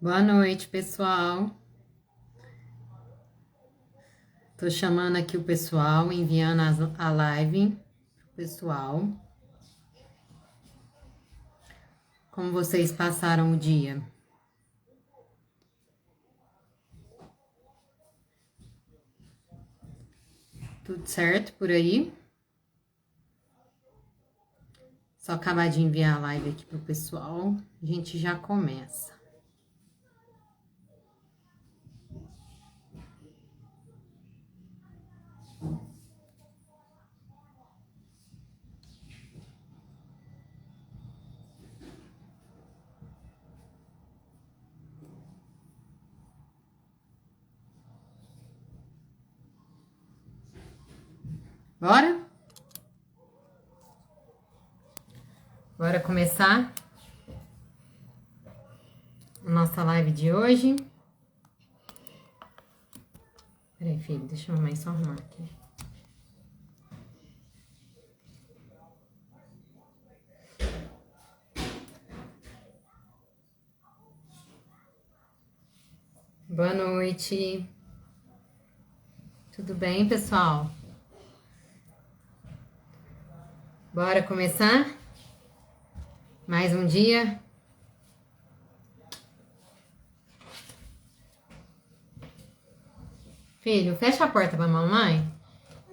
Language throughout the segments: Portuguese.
Boa noite, pessoal. Tô chamando aqui o pessoal, enviando a live pro pessoal. Como vocês passaram o dia? Tudo certo por aí? Só acabar de enviar a live aqui pro pessoal, a gente já começa. Bora? Bora começar a nossa live de hoje. Peraí, filho, deixa a mamãe só arrumar aqui. Boa noite. Tudo bem, pessoal? Bora começar? Mais um dia? Filho, fecha a porta pra mamãe.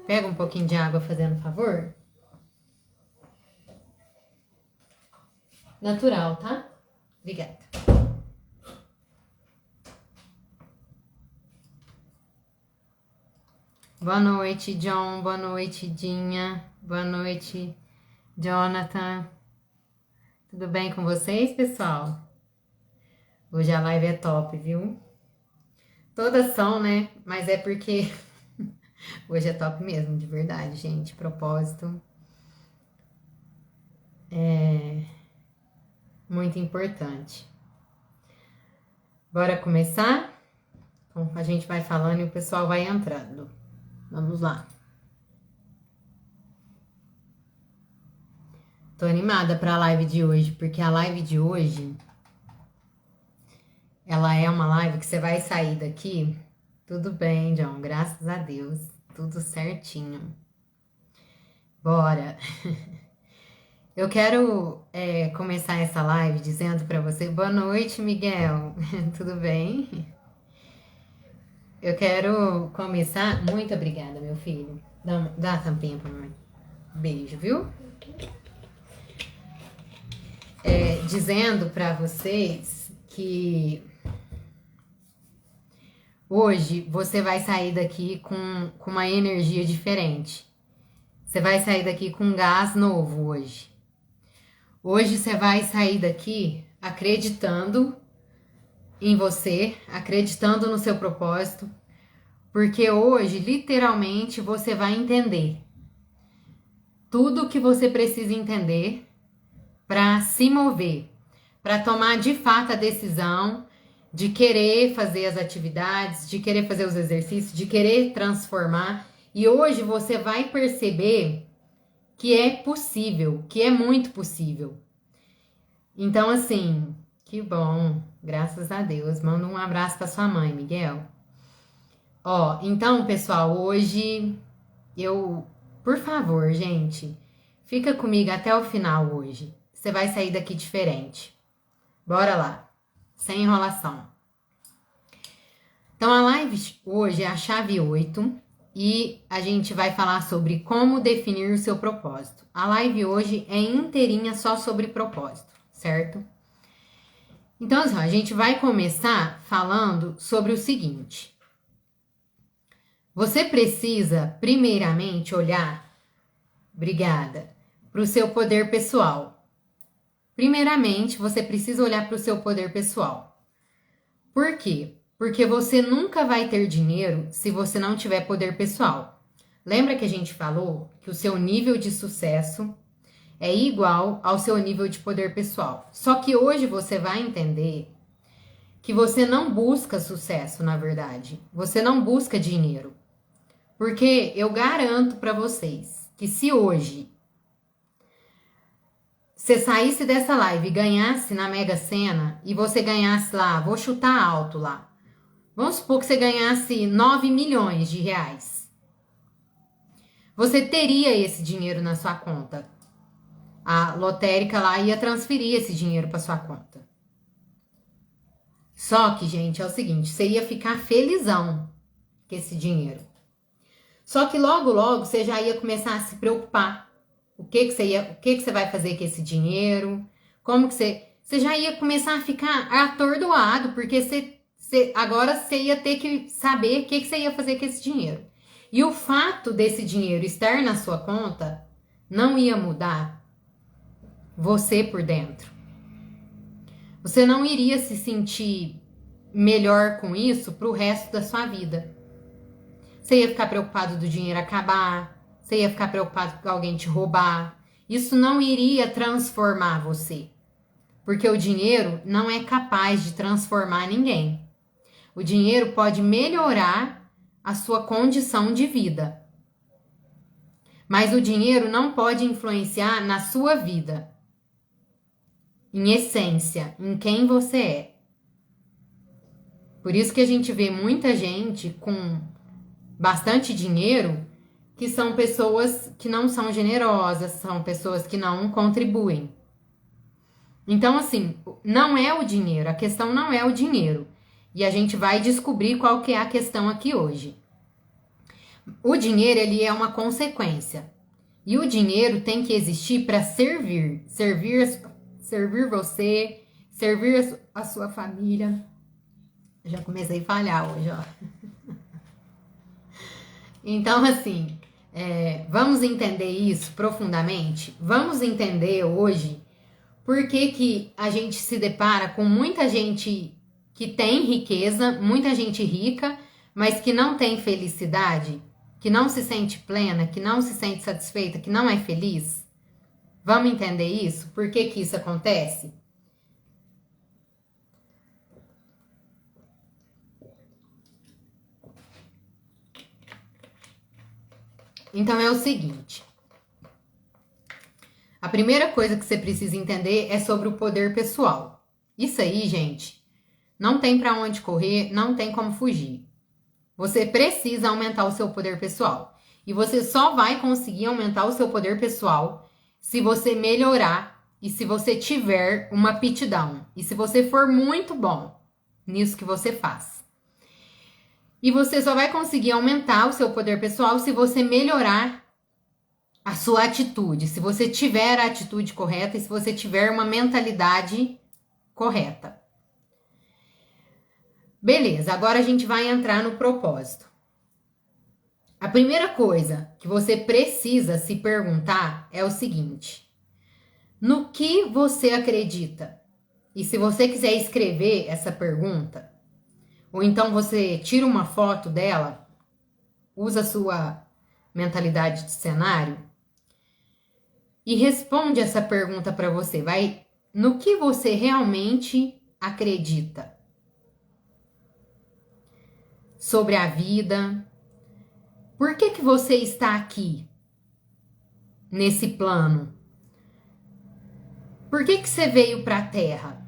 Pega um pouquinho de água fazendo favor. Natural, tá? Obrigada. Boa noite, John. Boa noite, Dinha. Boa noite, Jonathan. Tudo bem com vocês, pessoal? Hoje a live é top, viu? Todas são, né? Mas é porque hoje é top mesmo, de verdade, gente. Propósito é muito importante. Bora começar? Então, a gente vai falando e o pessoal vai entrando. Vamos lá. Tô animada para a live de hoje, porque a live de hoje ela é uma live que você vai sair daqui. Tudo bem, John, graças a Deus, tudo certinho. Bora. Eu quero começar essa live dizendo para você, boa noite, Miguel. Tudo bem? Eu quero começar. Muito obrigada, meu filho. Dá a tampinha pra mãe. Beijo, viu? Dizendo para vocês que hoje você vai sair daqui com uma energia diferente. Você vai sair daqui com gás novo hoje. Hoje você vai sair daqui acreditando em você, acreditando no seu propósito, porque hoje, literalmente, você vai entender tudo o que você precisa entender para se mover, para tomar de fato a decisão de querer fazer as atividades, de querer fazer os exercícios, de querer transformar. E hoje você vai perceber que é possível, que é muito possível. Então, assim, que bom, graças a Deus. Manda um abraço para sua mãe, Miguel. Então, pessoal, hoje por favor, gente, fica comigo até o final hoje. Você vai sair daqui diferente. Bora lá, sem enrolação. Então, a live hoje é a chave 8 e a gente vai falar sobre como definir o seu propósito. A live hoje é inteirinha só sobre propósito, certo? Então, assim, a gente vai começar falando sobre o seguinte. Você precisa, primeiramente, olhar, obrigada, para o seu poder pessoal. Primeiramente, você precisa olhar para o seu poder pessoal. Por quê? Porque você nunca vai ter dinheiro se você não tiver poder pessoal. Lembra que a gente falou que o seu nível de sucesso é igual ao seu nível de poder pessoal. Só que hoje você vai entender que você não busca sucesso, na verdade. Você não busca dinheiro. Porque eu garanto para vocês que se hoje você saísse dessa live e ganhasse na Mega Sena, e você ganhasse lá, vou chutar alto lá, vamos supor que você ganhasse 9 milhões de reais. Você teria esse dinheiro na sua conta. A lotérica lá ia transferir esse dinheiro para sua conta. Só que, gente, é o seguinte, você ia ficar felizão com esse dinheiro. Só que logo, logo, você já ia começar a se preocupar. O que você vai fazer com esse dinheiro? Como que você já ia começar a ficar atordoado, porque agora você ia ter que saber o que você ia fazer com esse dinheiro. E o fato desse dinheiro estar na sua conta não ia mudar você por dentro. Você não iria se sentir melhor com isso pro resto da sua vida. Você ia ficar preocupado do dinheiro acabar, você ia ficar preocupado com alguém te roubar. Isso não iria transformar você, porque o dinheiro não é capaz de transformar ninguém. O dinheiro pode melhorar a sua condição de vida, mas o dinheiro não pode influenciar na sua vida, em essência, em quem você é. Por isso que a gente vê muita gente com bastante dinheiro que são pessoas que não são generosas, são pessoas que não contribuem. Então, assim, não é o dinheiro, a questão não é o dinheiro. E a gente vai descobrir qual que é a questão aqui hoje. O dinheiro, ele é uma consequência. E o dinheiro tem que existir para servir. Servir você, servir a sua família. Já comecei a falhar hoje, ó. Então, assim, vamos entender isso profundamente? Vamos entender hoje por que a gente se depara com muita gente que tem riqueza, muita gente rica, mas que não tem felicidade, que não se sente plena, que não se sente satisfeita, que não é feliz? Vamos entender isso? Por que isso acontece? Então é o seguinte. A primeira coisa que você precisa entender é sobre o poder pessoal. Isso aí, gente, não tem para onde correr, não tem como fugir. Você precisa aumentar o seu poder pessoal. E você só vai conseguir aumentar o seu poder pessoal se você melhorar e se você tiver uma aptidão. E se você for muito bom nisso que você faz. E você só vai conseguir aumentar o seu poder pessoal se você melhorar a sua atitude, se você tiver a atitude correta e se você tiver uma mentalidade correta. Beleza, agora a gente vai entrar no propósito. A primeira coisa que você precisa se perguntar é o seguinte: no que você acredita? E se você quiser escrever essa pergunta, ou então você tira uma foto dela, usa a sua mentalidade de cenário e responde essa pergunta para você. No que você realmente acredita? Sobre a vida. Por que você está aqui? Nesse plano? Por que você veio para a Terra?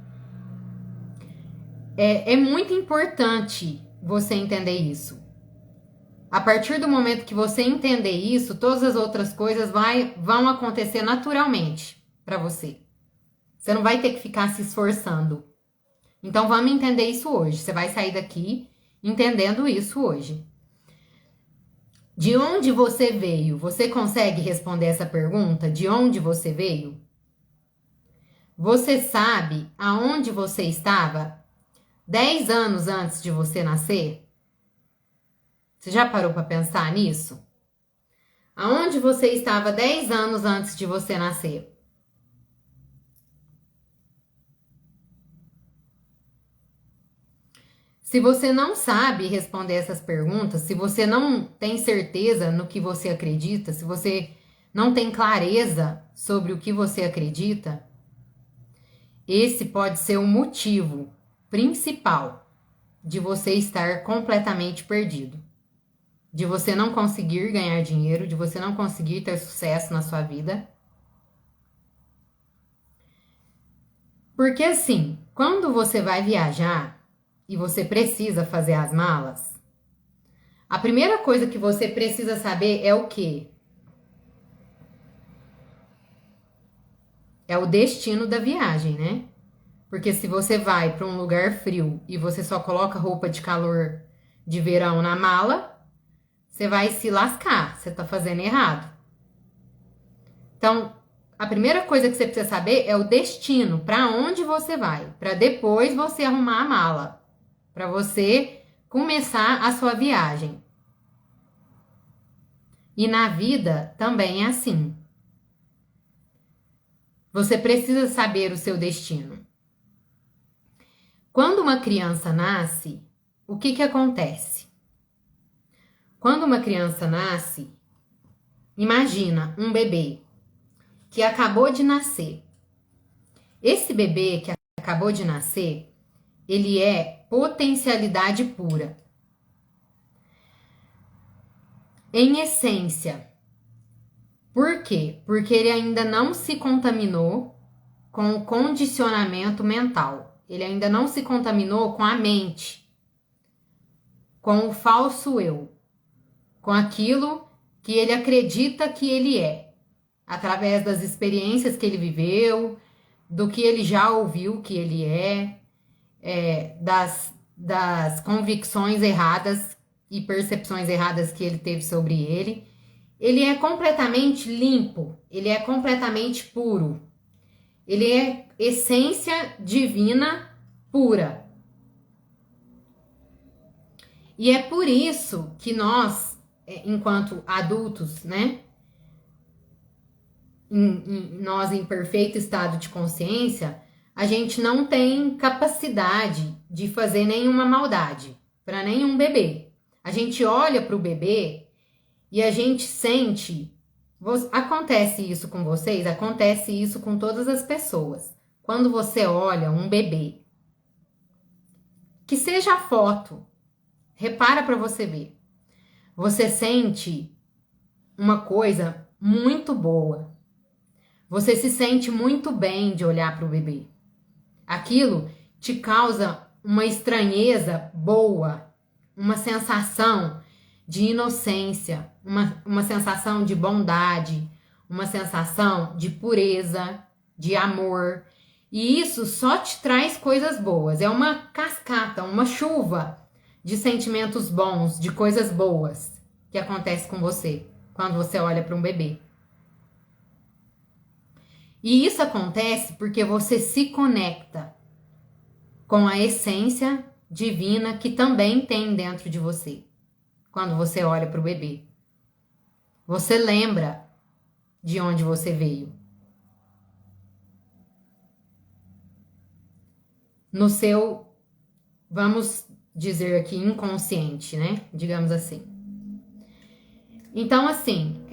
É muito importante você entender isso. A partir do momento que você entender isso, todas as outras coisas vão acontecer naturalmente para você. Você não vai ter que ficar se esforçando. Então vamos entender isso hoje. Você vai sair daqui entendendo isso hoje. De onde você veio? Você consegue responder essa pergunta? De onde você veio? Você sabe aonde você estava 10 anos antes de você nascer? Você já parou para pensar nisso? Aonde você estava 10 anos antes de você nascer? Se você não sabe responder essas perguntas, se você não tem certeza no que você acredita, se você não tem clareza sobre o que você acredita, esse pode ser o motivo principal de você estar completamente perdido. De você não conseguir ganhar dinheiro, de você não conseguir ter sucesso na sua vida. Porque assim, quando você vai viajar e você precisa fazer as malas, a primeira coisa que você precisa saber é o quê? É o destino da viagem, né? Porque se você vai para um lugar frio e você só coloca roupa de calor de verão na mala, você vai se lascar, você tá fazendo errado. Então, a primeira coisa que você precisa saber é o destino, para onde você vai, para depois você arrumar a mala, para você começar a sua viagem. E na vida também é assim. Você precisa saber o seu destino. Quando uma criança nasce, o que acontece? Quando uma criança nasce, imagina um bebê que acabou de nascer. Esse bebê que acabou de nascer, ele é potencialidade pura. Em essência. Por quê? Porque ele ainda não se contaminou com o condicionamento mental. Ele ainda não se contaminou com a mente, com o falso eu, com aquilo que ele acredita que ele é, através das experiências que ele viveu, do que ele já ouviu que ele das convicções erradas e percepções erradas que ele teve sobre ele. Ele é completamente limpo, ele é completamente puro. Ele é essência divina pura. E é por isso que nós, enquanto adultos, né? Nós em perfeito estado de consciência, a gente não tem capacidade de fazer nenhuma maldade para nenhum bebê. A gente olha para o bebê e a gente sente. Acontece isso com vocês? Acontece isso com todas as pessoas. Quando você olha um bebê, que seja a foto, repara para você ver. Você sente uma coisa muito boa. Você se sente muito bem de olhar para o bebê. Aquilo te causa uma estranheza boa, uma sensação de inocência, uma sensação de bondade, uma sensação de pureza, de amor. E isso só te traz coisas boas. É uma cascata, uma chuva de sentimentos bons, de coisas boas que acontece com você quando você olha para um bebê. E isso acontece porque você se conecta com a essência divina que também tem dentro de você. Quando você olha para o bebê, você lembra de onde você veio. No seu, vamos dizer aqui, inconsciente, né? Digamos assim. Então, assim,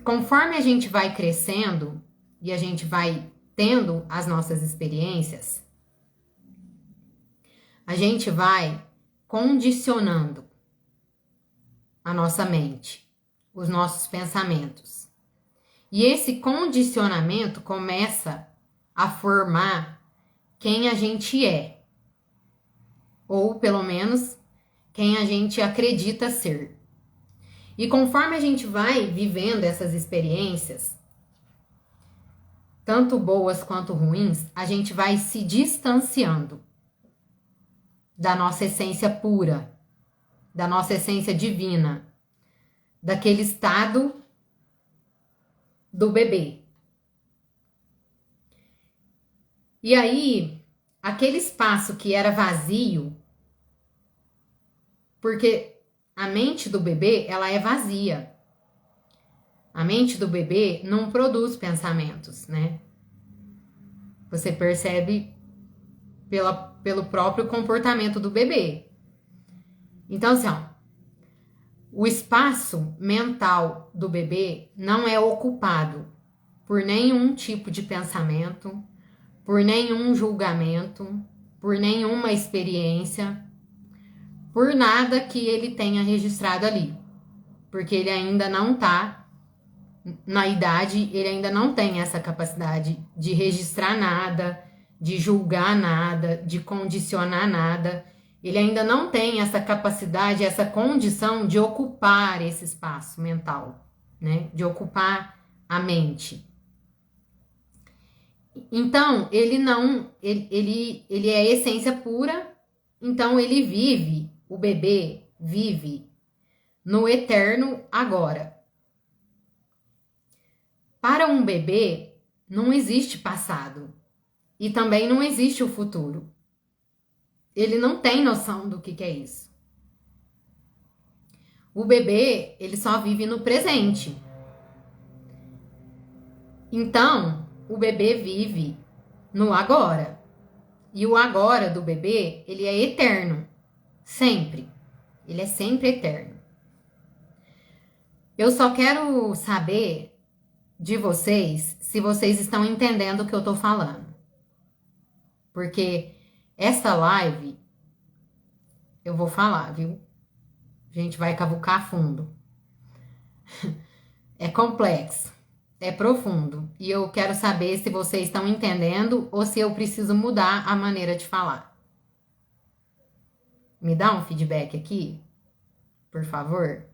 conforme a gente vai crescendo e a gente vai tendo as nossas experiências, a gente vai condicionando a nossa mente, os nossos pensamentos. E esse condicionamento começa a formar quem a gente é, ou pelo menos quem a gente acredita ser. E conforme a gente vai vivendo essas experiências, tanto boas quanto ruins, a gente vai se distanciando da nossa essência pura, da nossa essência divina, daquele estado do bebê. E aí, aquele espaço que era vazio, porque a mente do bebê, ela é vazia. A mente do bebê não produz pensamentos, né? Você percebe pelo próprio comportamento do bebê. Então, assim, ó, o espaço mental do bebê não é ocupado por nenhum tipo de pensamento, por nenhum julgamento, por nenhuma experiência, por nada que ele tenha registrado ali, porque ele ainda não está na idade, ele ainda não tem essa capacidade de registrar nada, de julgar nada, de condicionar nada. Ele ainda não tem essa capacidade, essa condição de ocupar esse espaço mental, né? De ocupar a mente. Então, ele é essência pura, então ele vive, o bebê vive no eterno agora. Para um bebê, não existe passado e também não existe o futuro. Ele não tem noção do que é isso. O bebê, ele só vive no presente. Então, o bebê vive no agora. E o agora do bebê, ele é eterno. Sempre. Ele é sempre eterno. Eu só quero saber de vocês se vocês estão entendendo o que eu tô falando. Porque essa live, eu vou falar, viu? A gente vai cavucar fundo. É complexo, é profundo. E eu quero saber se vocês estão entendendo ou se eu preciso mudar a maneira de falar. Me dá um feedback aqui, por favor?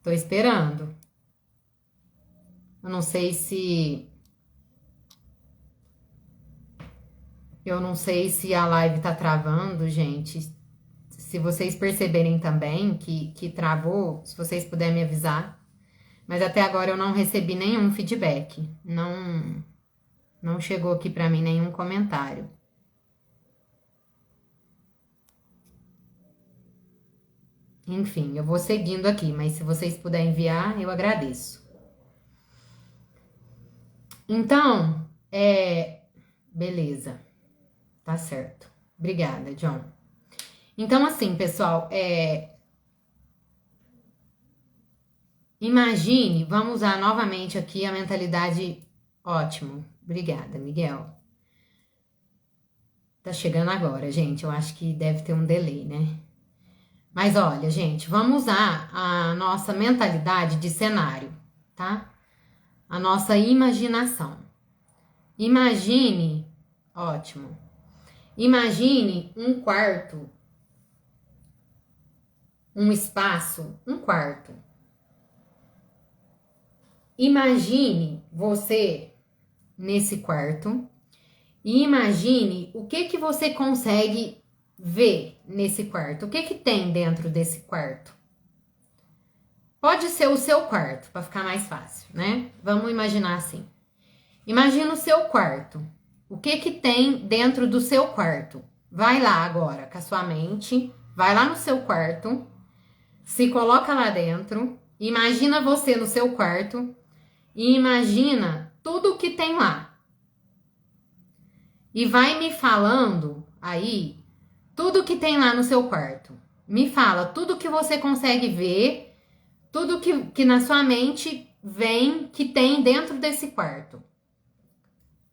Tô esperando. Eu não sei se... Eu não sei se a live tá travando, gente. Se vocês perceberem também que travou, se vocês puderem me avisar. Mas até agora eu não recebi nenhum feedback. Não chegou aqui pra mim nenhum comentário. Enfim, eu vou seguindo aqui, mas se vocês puderem enviar, eu agradeço. Então, beleza. Tá certo. Obrigada, John. Então, assim, pessoal, imagine, vamos usar novamente aqui a mentalidade. Ótimo. Obrigada, Miguel. Tá chegando agora, gente. Eu acho que deve ter um delay, né? Mas olha, gente, vamos usar a nossa mentalidade de cenário, tá? A nossa imaginação. Imagine, ótimo. Imagine um quarto, um espaço, um quarto. Imagine você nesse quarto e imagine o que você consegue ver nesse quarto. O que tem dentro desse quarto? Pode ser o seu quarto, para ficar mais fácil, né? Vamos imaginar assim. Imagina o seu quarto. O que tem dentro do seu quarto? Vai lá agora com a sua mente, vai lá no seu quarto, se coloca lá dentro, imagina você no seu quarto e imagina tudo o que tem lá. E vai me falando aí tudo que tem lá no seu quarto. Me fala tudo que você consegue ver, tudo que na sua mente vem que tem dentro desse quarto.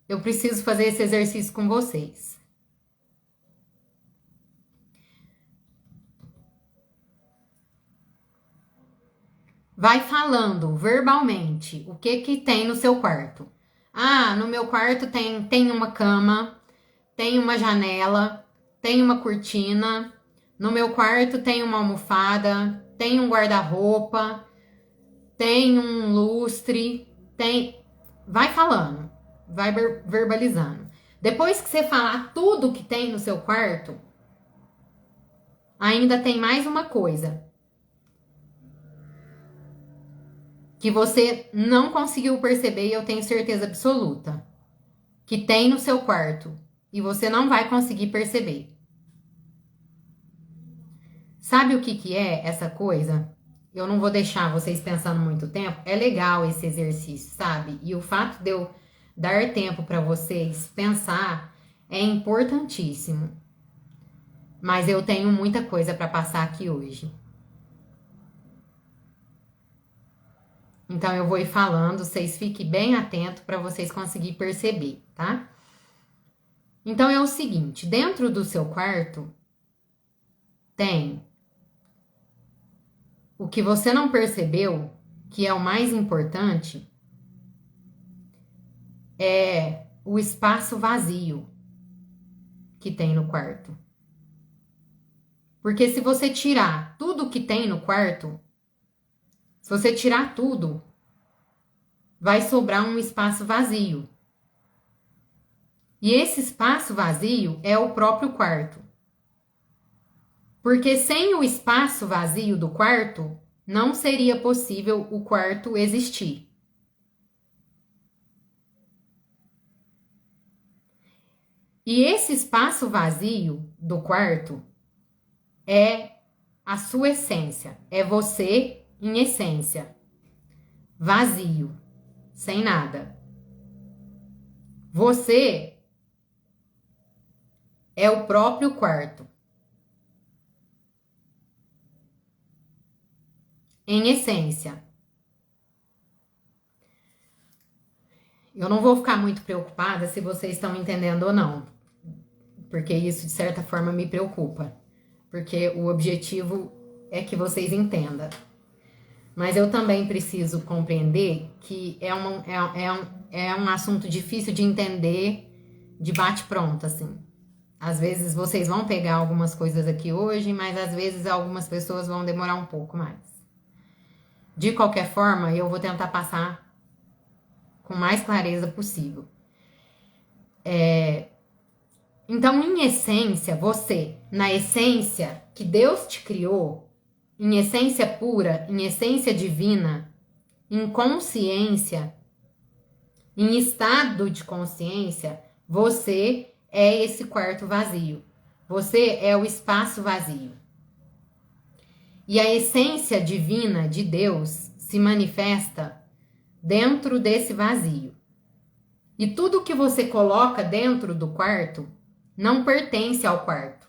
Eu preciso fazer esse exercício com vocês. Vai falando verbalmente o que tem no seu quarto. Ah, no meu quarto tem uma cama, tem uma janela, tem uma cortina. No meu quarto tem uma almofada, tem um guarda-roupa, tem um lustre, tem... Vai falando, vai verbalizando. Depois que você falar tudo que tem no seu quarto, ainda tem mais uma coisa que você não conseguiu perceber e eu tenho certeza absoluta que tem no seu quarto e você não vai conseguir perceber. Sabe o que é essa coisa? Eu não vou deixar vocês pensando muito tempo. É legal esse exercício, sabe? E o fato de eu dar tempo para vocês pensar é importantíssimo. Mas eu tenho muita coisa para passar aqui hoje. Então, eu vou ir falando, vocês fiquem bem atentos para vocês conseguirem perceber, tá? Então, é o seguinte, dentro do seu quarto tem o que você não percebeu, que é o mais importante, é o espaço vazio que tem no quarto. Porque se você tirar tudo que tem no quarto, se você tirar tudo, vai sobrar um espaço vazio. E esse espaço vazio é o próprio quarto. Porque sem o espaço vazio do quarto, não seria possível o quarto existir. E esse espaço vazio do quarto é a sua essência, é você em essência, vazio, sem nada. Você é o próprio quarto, em essência. Eu não vou ficar muito preocupada se vocês estão entendendo ou não, porque isso de certa forma me preocupa, porque o objetivo é que vocês entendam. Mas eu também preciso compreender que é um assunto difícil de entender de bate-pronto, assim. Às vezes vocês vão pegar algumas coisas aqui hoje, mas às vezes algumas pessoas vão demorar um pouco mais. De qualquer forma, eu vou tentar passar com mais clareza possível. Então, em essência, você, na essência que Deus te criou, em essência pura, em essência divina, em consciência, em estado de consciência, você é esse quarto vazio. Você é o espaço vazio. E a essência divina de Deus se manifesta dentro desse vazio. E tudo que você coloca dentro do quarto não pertence ao quarto.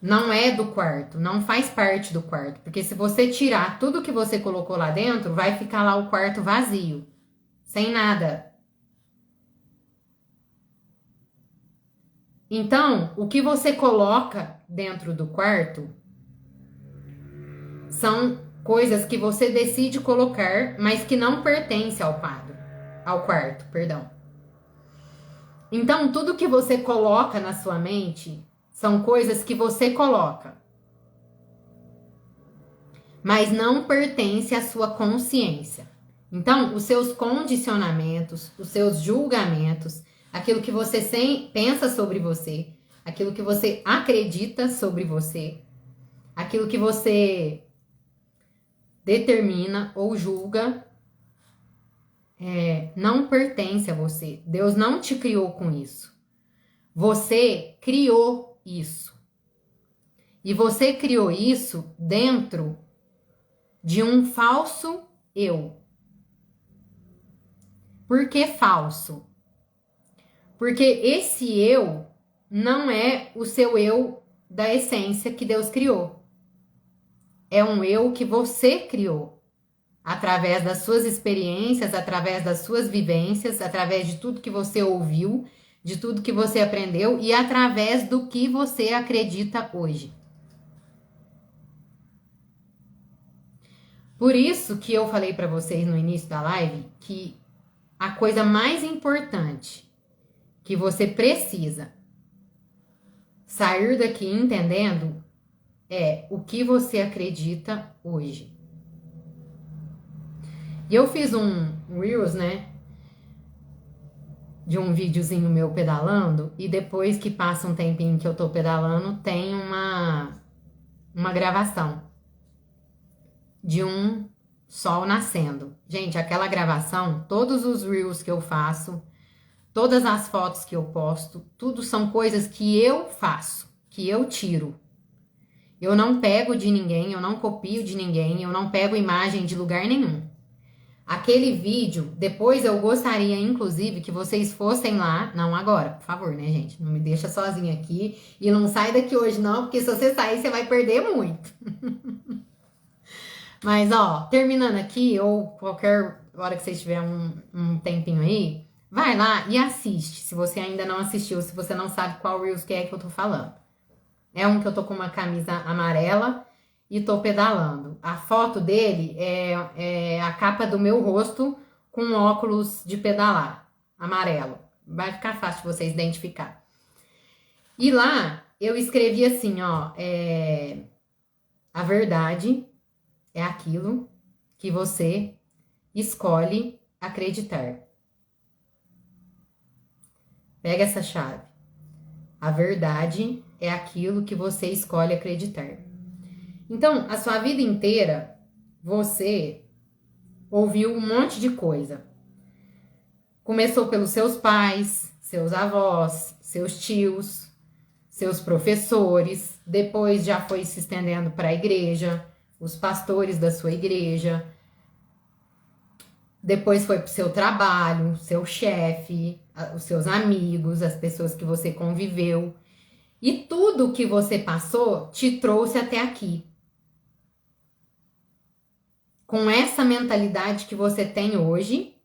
Não é do quarto, não faz parte do quarto. Porque se você tirar tudo que você colocou lá dentro, vai ficar lá o quarto vazio, sem nada. Então, o que você coloca dentro do quarto são coisas que você decide colocar, mas que não pertencem ao quarto, perdão. Então, tudo que você coloca na sua mente são coisas que você coloca, mas não pertence à sua consciência. Então, os seus condicionamentos, os seus julgamentos, aquilo que você pensa sobre você, aquilo que você acredita sobre você, aquilo que você determina ou julga, não pertence a você. Deus não te criou com isso. Você criou isso. E você criou isso dentro de um falso eu. Por que falso? Porque esse eu não é o seu eu da essência que Deus criou. É um eu que você criou. Através das suas experiências, através das suas vivências, através de tudo que você ouviu, de tudo que você aprendeu e através do que você acredita hoje. Por isso que eu falei para vocês no início da live que a coisa mais importante que você precisa sair daqui entendendo é o que você acredita hoje. E eu fiz um Reels, né? De um videozinho meu pedalando. E depois que passa um tempinho que eu tô pedalando, tem uma gravação de um sol nascendo. Gente, aquela gravação, todos os Reels que eu faço, todas as fotos que eu posto, tudo são coisas que eu faço, que eu tiro. Eu não pego de ninguém, eu não copio de ninguém, eu não pego imagem de lugar nenhum. Aquele vídeo, depois eu gostaria, inclusive, que vocês fossem lá, não agora, por favor, né, gente? Não me deixa sozinha aqui e não sai daqui hoje, não, porque se você sair, você vai perder muito. Mas, ó, terminando aqui, ou qualquer hora que você tiver um tempinho aí, vai lá e assiste. Se você ainda não assistiu, se você não sabe qual Reels que é que eu tô falando. É um que eu tô com uma camisa amarela e tô pedalando. A foto dele é a capa do meu rosto com óculos de pedalar, amarelo. Vai ficar fácil de vocês identificar. E lá eu escrevi assim, ó, a verdade é aquilo que você escolhe acreditar. Pega essa chave. A verdade é aquilo que você escolhe acreditar. Então, a sua vida inteira, você ouviu um monte de coisa. Começou pelos seus pais, seus avós, seus tios, seus professores, depois já foi se estendendo para a igreja, os pastores da sua igreja, depois foi para o seu trabalho, seu chefe, os seus amigos, as pessoas que você conviveu. E tudo que você passou te trouxe até aqui. Com essa mentalidade que você tem hoje,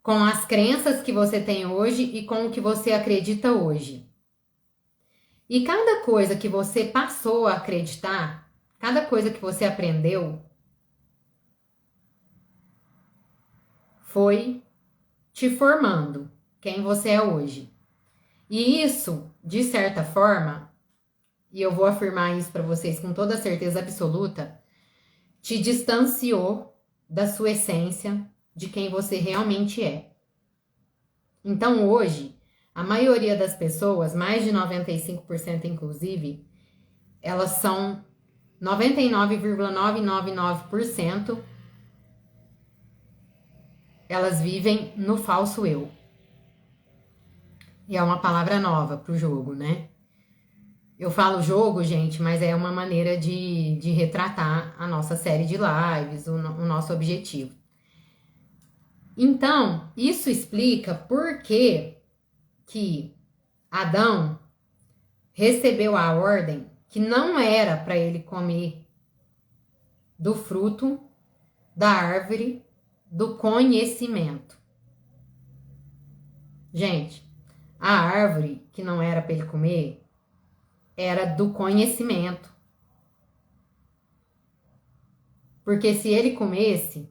com as crenças que você tem hoje e com o que você acredita hoje. E cada coisa que você passou a acreditar, cada coisa que você aprendeu, foi te formando quem você é hoje. E isso, de certa forma, e eu vou afirmar isso para vocês com toda certeza absoluta, te distanciou da sua essência, de quem você realmente é. Então hoje, a maioria das pessoas, mais de 95% inclusive, elas são 99,999%, elas vivem no falso eu. E é uma palavra nova pro jogo, né? Eu falo jogo, gente, mas é uma maneira de retratar a nossa série de lives, o nosso objetivo. Então, isso explica por que Adão recebeu a ordem que não era para ele comer do fruto da árvore do conhecimento. Gente, a árvore que não era para ele comer era do conhecimento. Porque se ele comesse,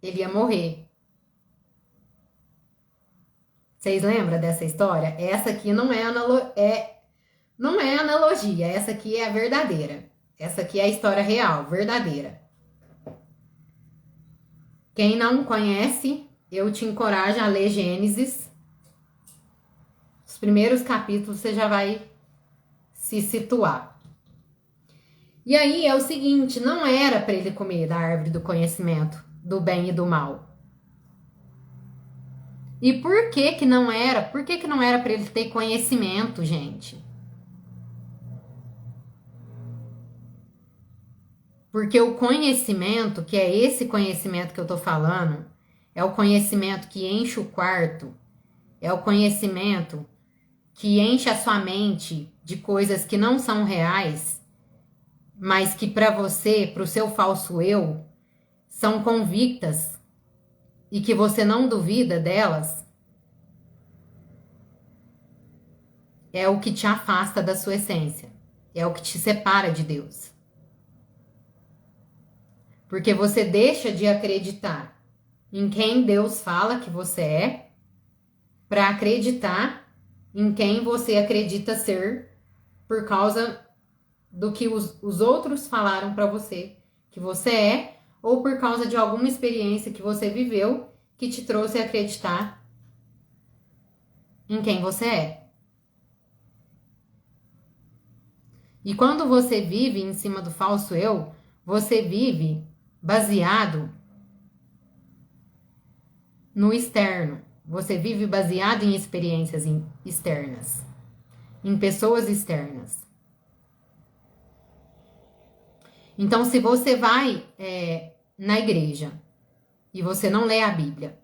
ele ia morrer. Vocês lembram dessa história? Essa aqui não é analogia, essa aqui é a verdadeira. Essa aqui é a história real, verdadeira. Quem não conhece, eu te encorajo a ler Gênesis. Os primeiros capítulos você já vai se situar. E aí é o seguinte, não era para ele comer da árvore do conhecimento, do bem e do mal. E por que não era? Por que não era para ele ter conhecimento, gente? Porque o conhecimento, que é esse conhecimento que eu tô falando, é o conhecimento que enche o quarto, é o conhecimento que enche a sua mente de coisas que não são reais, mas que para você, para o seu falso eu, são convictas e que você não duvida delas, é o que te afasta da sua essência, é o que te separa de Deus. Porque você deixa de acreditar em quem Deus fala que você é, para acreditar em quem você acredita ser por causa do que os outros falaram para você que você é, ou por causa de alguma experiência que você viveu que te trouxe a acreditar em quem você é. E quando você vive em cima do falso eu, você vive baseado no externo. Você vive baseado em experiências externas, em pessoas externas. Então, se você vai na igreja e você não lê a Bíblia,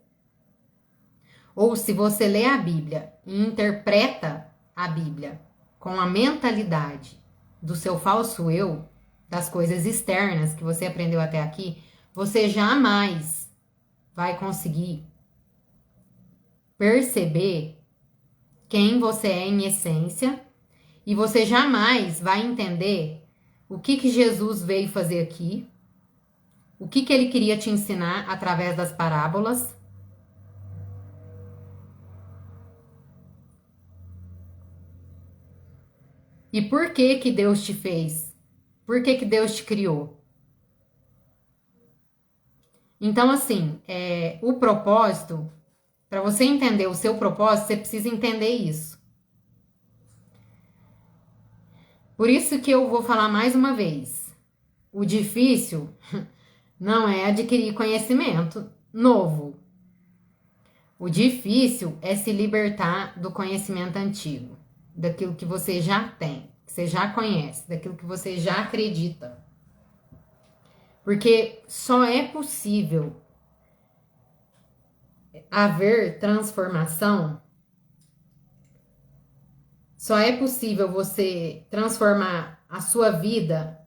ou se você lê a Bíblia e interpreta a Bíblia com a mentalidade do seu falso eu, das coisas externas que você aprendeu até aqui, você jamais vai conseguir perceber quem você é em essência e você jamais vai entender o que Jesus veio fazer aqui, o que ele queria te ensinar através das parábolas. E por que Deus te fez? Por que Deus te criou? Então, assim, o propósito, para você entender o seu propósito, você precisa entender isso. Por isso que eu vou falar mais uma vez. O difícil não é adquirir conhecimento novo. O difícil é se libertar do conhecimento antigo, daquilo que você já tem, que você já conhece, daquilo que você já acredita. Porque só é possível haver transformação, só é possível você transformar a sua vida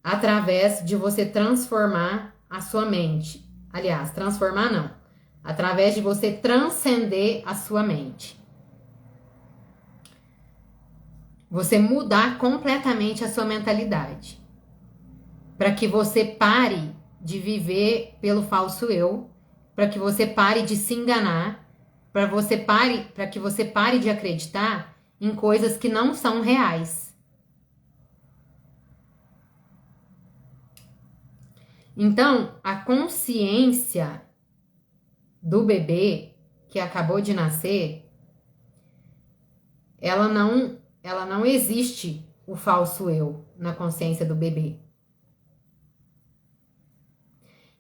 através de você transformar a sua mente. Aliás, transformar não. Através de você transcender a sua mente. Você mudar completamente a sua mentalidade. Para que você pare de viver pelo falso eu, para que você pare de se enganar, para que você pare de acreditar em coisas que não são reais. Então, a consciência do bebê que acabou de nascer, ela não existe o falso eu na consciência do bebê.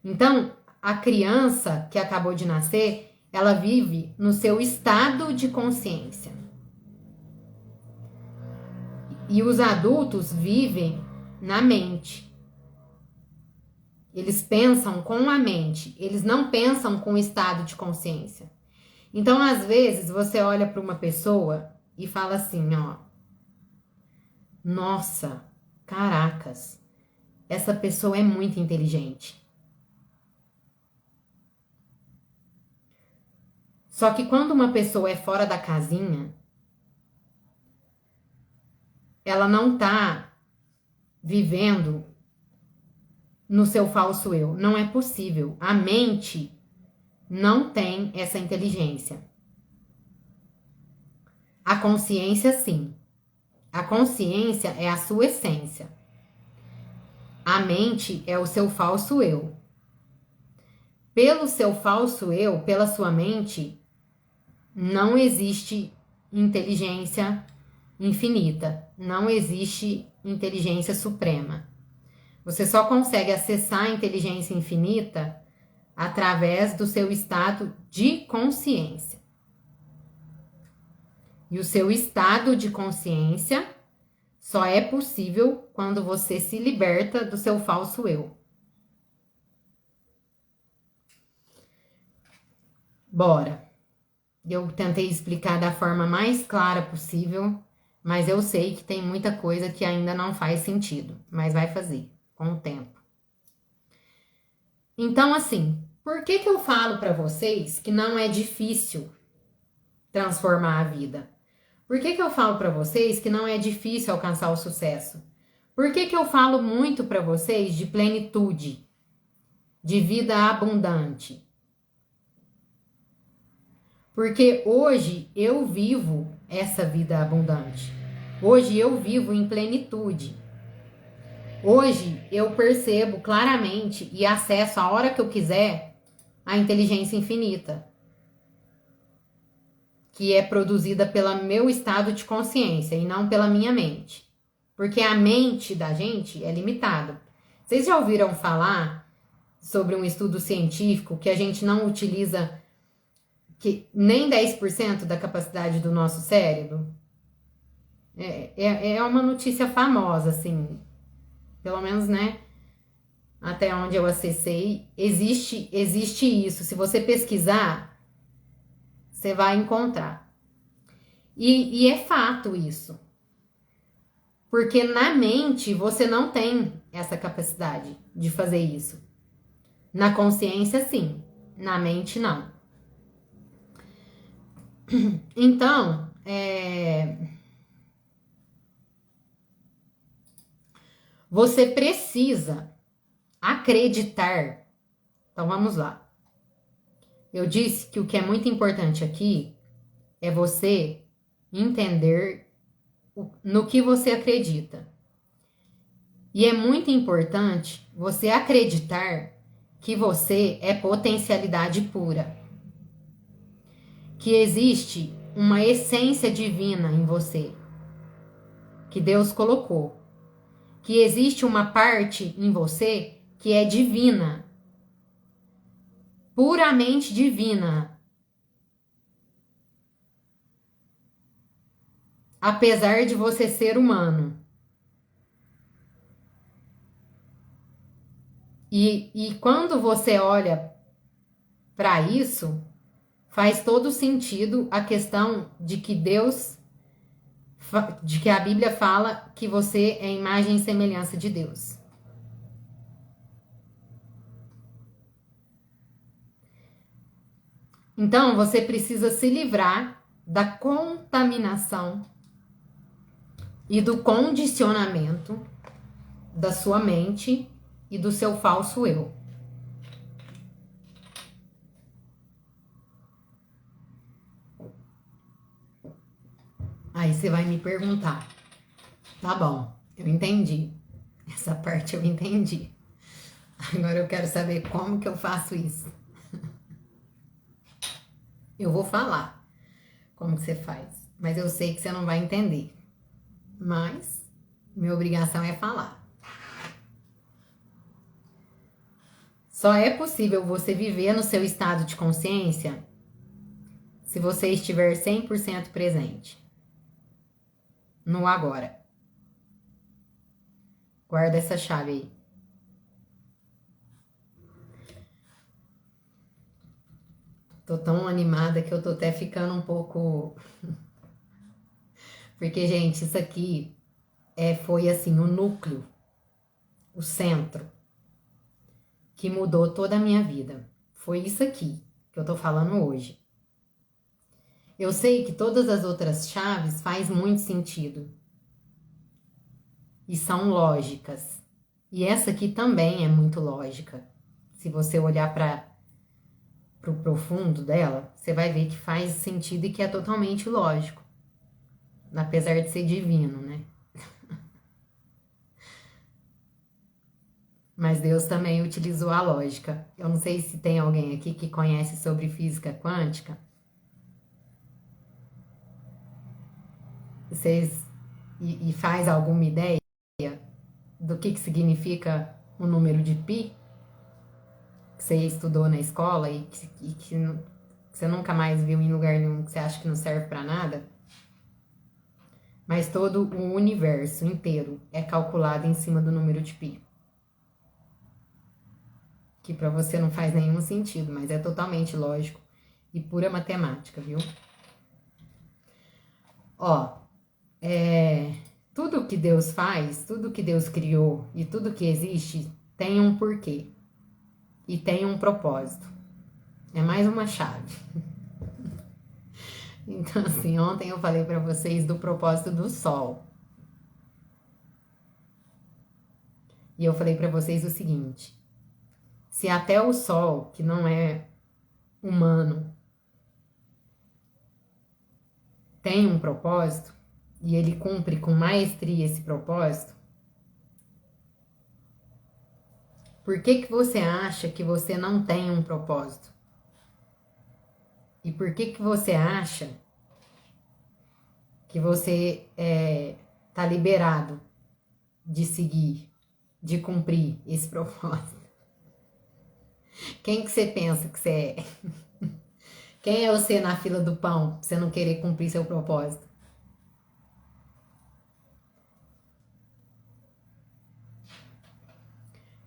Então, a criança que acabou de nascer, ela vive no seu estado de consciência. E os adultos vivem na mente. Eles pensam com a mente, eles não pensam com o estado de consciência. Então, às vezes, você olha para uma pessoa e fala assim, ó, nossa, caracas, essa pessoa é muito inteligente. Só que quando uma pessoa é fora da casinha, ela não tá vivendo no seu falso eu. Não é possível. A mente não tem essa inteligência. A consciência, sim. A consciência é a sua essência. A mente é o seu falso eu. Pelo seu falso eu, pela sua mente, não existe inteligência infinita. Não existe inteligência suprema. Você só consegue acessar a inteligência infinita através do seu estado de consciência. E o seu estado de consciência só é possível quando você se liberta do seu falso eu. Bora. Eu tentei explicar da forma mais clara possível, mas eu sei que tem muita coisa que ainda não faz sentido, mas vai fazer com o tempo. Então, assim, por que eu falo para vocês que não é difícil transformar a vida? Por que eu falo para vocês que não é difícil alcançar o sucesso? Por que eu falo muito para vocês de plenitude, de vida abundante? Porque hoje eu vivo essa vida abundante. Hoje eu vivo em plenitude. Hoje eu percebo claramente e acesso a hora que eu quiser a inteligência infinita, que é produzida pelo meu estado de consciência e não pela minha mente. Porque a mente da gente é limitada. Vocês já ouviram falar sobre um estudo científico que a gente não utiliza nem 10% da capacidade do nosso cérebro? É uma notícia famosa, assim, pelo menos, né, até onde eu acessei, existe isso. Se você pesquisar, você vai encontrar. E é fato isso. Porque na mente você não tem essa capacidade de fazer isso. Na consciência, sim. Na mente, não. Então, você precisa acreditar. Então, vamos lá. Eu disse que o que é muito importante aqui é você entender no que você acredita. E é muito importante você acreditar que você é potencialidade pura. Que existe uma essência divina em você. Que Deus colocou. Que existe uma parte em você que é divina. Puramente divina. Apesar de você ser humano. E quando você olha para isso, faz todo sentido a questão de que de que a Bíblia fala que você é imagem e semelhança de Deus. Então, você precisa se livrar da contaminação e do condicionamento da sua mente e do seu falso eu. Aí você vai me perguntar, tá bom, eu entendi, essa parte eu entendi. Agora eu quero saber como que eu faço isso. Eu vou falar como que você faz, mas eu sei que você não vai entender. Mas minha obrigação é falar. Só é possível você viver no seu estado de consciência se você estiver 100% presente. No agora. Guarda essa chave aí. Tô tão animada que eu tô até ficando um pouco... Porque, gente, isso aqui foi assim, o núcleo, o centro, que mudou toda a minha vida. Foi isso aqui que eu tô falando hoje. Eu sei que todas as outras chaves faz muito sentido. E são lógicas. E essa aqui também é muito lógica. Se você olhar para o profundo dela, você vai ver que faz sentido e que é totalmente lógico. Apesar de ser divino, né? Mas Deus também utilizou a lógica. Eu não sei se tem alguém aqui que conhece sobre física quântica. Vocês e faz alguma ideia do que significa o número de pi? Que você estudou na escola e que você nunca mais viu em lugar nenhum, que você acha que não serve para nada? Mas todo o universo inteiro é calculado em cima do número de pi. Que para você não faz nenhum sentido, mas é totalmente lógico e pura matemática, viu? Ó, tudo que Deus faz, tudo que Deus criou e tudo que existe tem um porquê e tem um propósito. É mais uma chave. Então, assim, ontem eu falei para vocês do propósito do Sol. E eu falei para vocês o seguinte: se até o Sol, que não é humano, tem um propósito e ele cumpre com maestria esse propósito, por que você acha que você não tem um propósito? E por que você acha que você tá liberado de seguir, de cumprir esse propósito? Quem que você pensa que você é? Quem é você na fila do pão pra você não querer cumprir seu propósito?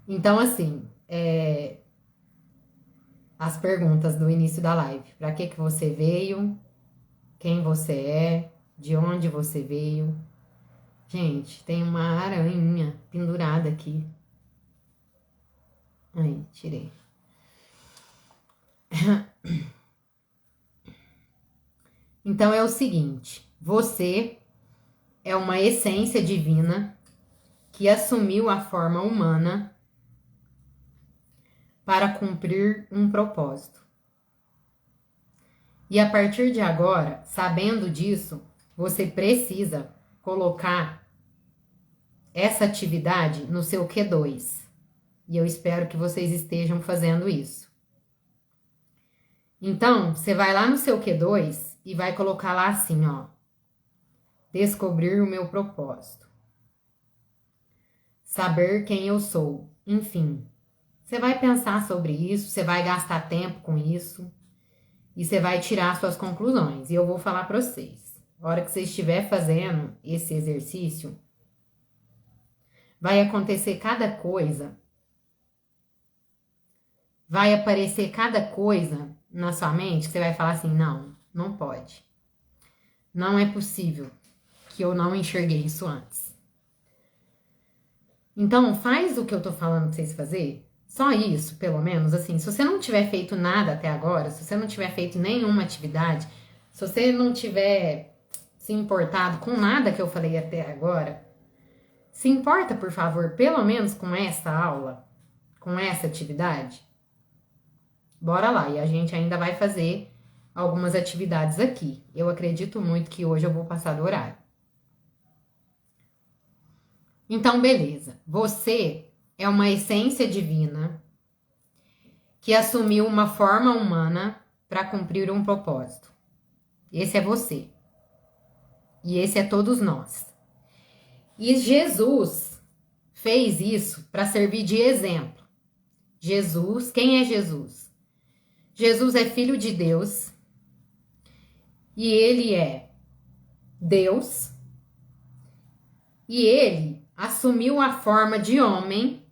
Então, assim, as perguntas do início da live. Para que você veio? Quem você é? De onde você veio? Gente, tem uma aranha pendurada aqui. Aí, tirei. Então é o seguinte, você é uma essência divina que assumiu a forma humana para cumprir um propósito. E a partir de agora, sabendo disso, você precisa colocar essa atividade no seu Q2. E eu espero que vocês estejam fazendo isso. Então, você vai lá no seu Q2 e vai colocar lá assim, ó. Descobrir o meu propósito. Saber quem eu sou. Enfim, você vai pensar sobre isso, você vai gastar tempo com isso e você vai tirar suas conclusões. E eu vou falar para vocês. A hora que você estiver fazendo esse exercício, vai acontecer cada coisa. Vai aparecer cada coisa na sua mente que você vai falar assim, não, não pode. Não é possível que eu não enxerguei isso antes. Então, faz o que eu tô falando pra vocês fazer. Só isso, pelo menos, assim, se você não tiver feito nada até agora, se você não tiver feito nenhuma atividade, se você não tiver se importado com nada que eu falei até agora, se importa, por favor, pelo menos com essa aula, com essa atividade. Bora lá, e a gente ainda vai fazer algumas atividades aqui. Eu acredito muito que hoje eu vou passar do horário. Então, beleza. Você é uma essência divina que assumiu uma forma humana para cumprir um propósito. Esse é você. E esse é todos nós. E Jesus fez isso para servir de exemplo. Jesus, quem é Jesus? Jesus é filho de Deus e ele é Deus e ele assumiu a forma de homem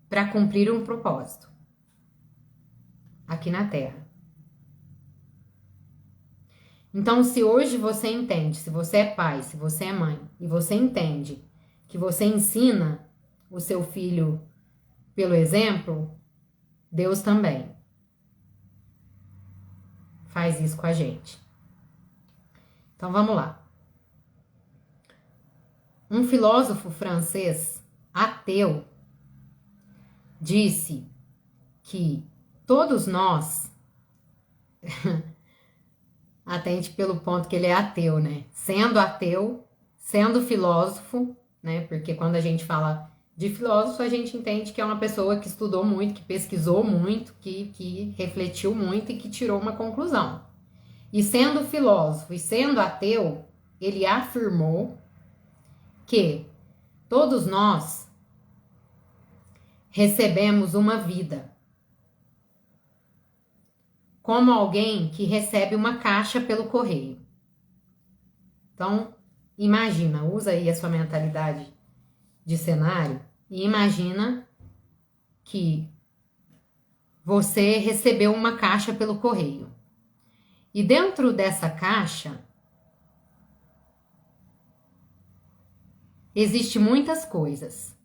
para cumprir um propósito aqui na Terra. Então, se hoje você entende, se você é pai, se você é mãe e você entende que você ensina o seu filho pelo exemplo, Deus também faz isso com a gente. Então, vamos lá. Um filósofo francês ateu disse que todos nós, atente pelo ponto que ele é ateu, né? Sendo ateu, sendo filósofo, né? Porque quando a gente fala de filósofo, a gente entende que é uma pessoa que estudou muito, que pesquisou muito, que refletiu muito e que tirou uma conclusão. E sendo filósofo e sendo ateu, ele afirmou que todos nós recebemos uma vida como alguém que recebe uma caixa pelo correio. Então, imagina, usa aí a sua mentalidade de cenário e imagina que você recebeu uma caixa pelo correio. E dentro dessa caixa existe muitas coisas.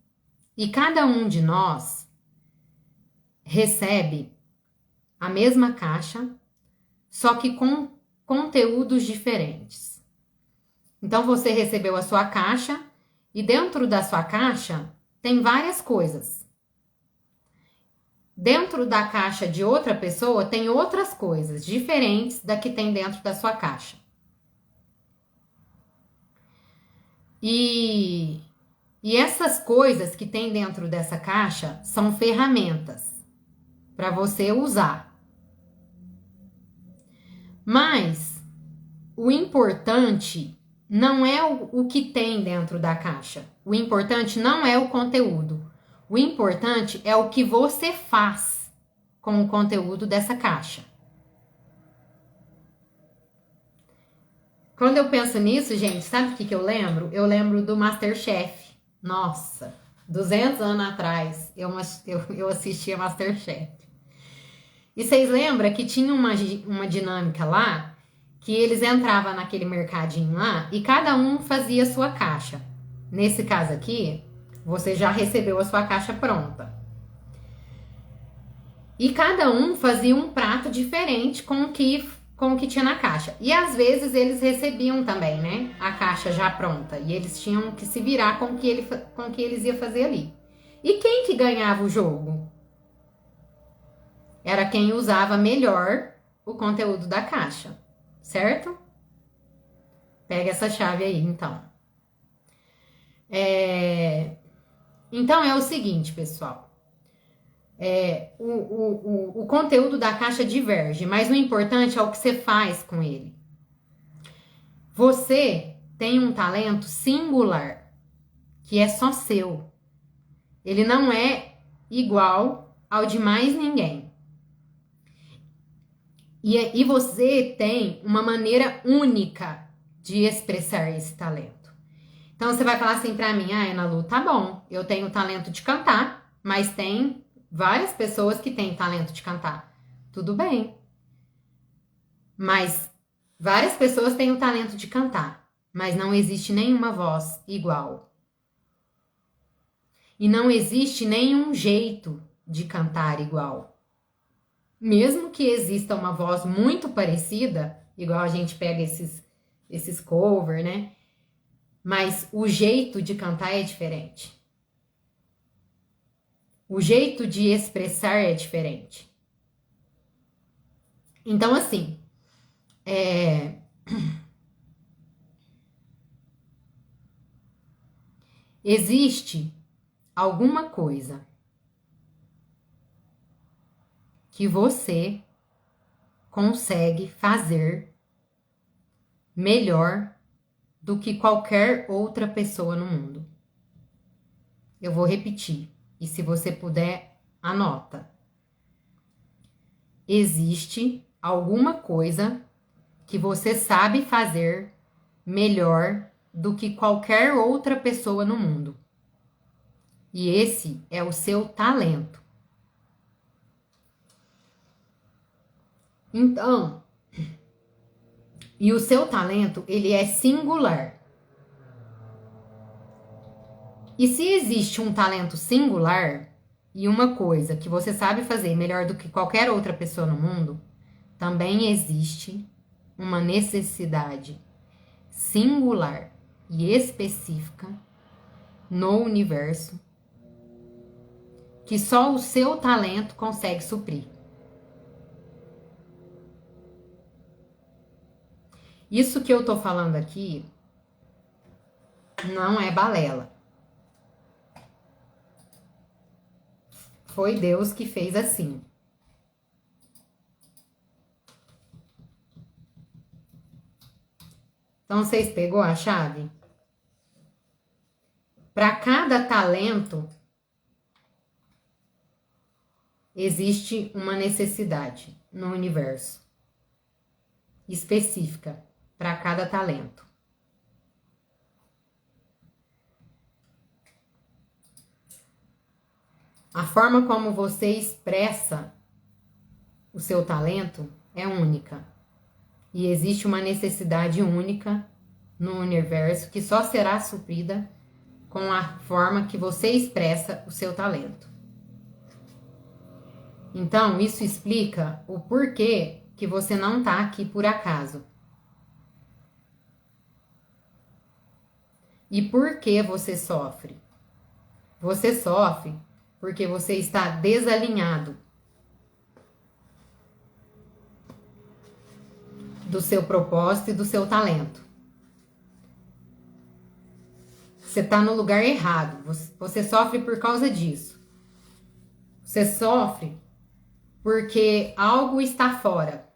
E cada um de nós recebe a mesma caixa, só que com conteúdos diferentes. Então você recebeu a sua caixa e dentro da sua caixa tem várias coisas. Dentro da caixa de outra pessoa tem outras coisas diferentes da que tem dentro da sua caixa. E essas coisas que tem dentro dessa caixa são ferramentas para você usar. Mas o importante não é o que tem dentro da caixa. O importante não é o conteúdo. O importante é o que você faz com o conteúdo dessa caixa. Quando eu penso nisso, gente, sabe o que eu lembro? Eu lembro do MasterChef. Nossa, 200 anos atrás eu assistia MasterChef. E vocês lembram que tinha uma dinâmica lá, que eles entravam naquele mercadinho lá e cada um fazia a sua caixa. Nesse caso aqui, você já recebeu a sua caixa pronta. E cada um fazia um prato diferente com o que tinha na caixa. E às vezes eles recebiam também, né? A caixa já pronta. E eles tinham que se virar com o que eles iam fazer ali. E quem que ganhava o jogo? Era quem usava melhor o conteúdo da caixa, certo? Pega essa chave aí, então. Então é o seguinte, pessoal. O conteúdo da caixa diverge, mas o importante é o que você faz com ele. Você tem um talento singular, que é só seu. Ele não é igual ao de mais ninguém. E você tem uma maneira única de expressar esse talento. Então você vai falar assim pra mim, Ana Lu, tá bom, eu tenho o talento de cantar, mas tem várias pessoas que têm talento de cantar. Tudo bem. Mas várias pessoas têm o talento de cantar, mas não existe nenhuma voz igual. E não existe nenhum jeito de cantar igual. Mesmo que exista uma voz muito parecida, igual a gente pega esses cover, né? Mas o jeito de cantar é diferente. O jeito de expressar é diferente. Então, assim, existe alguma coisa que você consegue fazer melhor do que qualquer outra pessoa no mundo. Eu vou repetir, e se você puder, anota. Existe alguma coisa que você sabe fazer melhor do que qualquer outra pessoa no mundo. E esse é o seu talento. Então, e o seu talento, ele é singular. E se existe um talento singular e uma coisa que você sabe fazer melhor do que qualquer outra pessoa no mundo, também existe uma necessidade singular e específica no universo que só o seu talento consegue suprir. Isso que eu tô falando aqui não é balela. Foi Deus que fez assim. Então, vocês pegou a chave? Para cada talento, existe uma necessidade no universo específica para cada talento. A forma como você expressa o seu talento é única. E existe uma necessidade única no universo que só será suprida com a forma que você expressa o seu talento. Então, isso explica o porquê que você não está aqui por acaso. E por que você sofre? Você sofre porque você está desalinhado do seu propósito e do seu talento. Você está no lugar errado. Você sofre por causa disso. Você sofre porque algo está fora.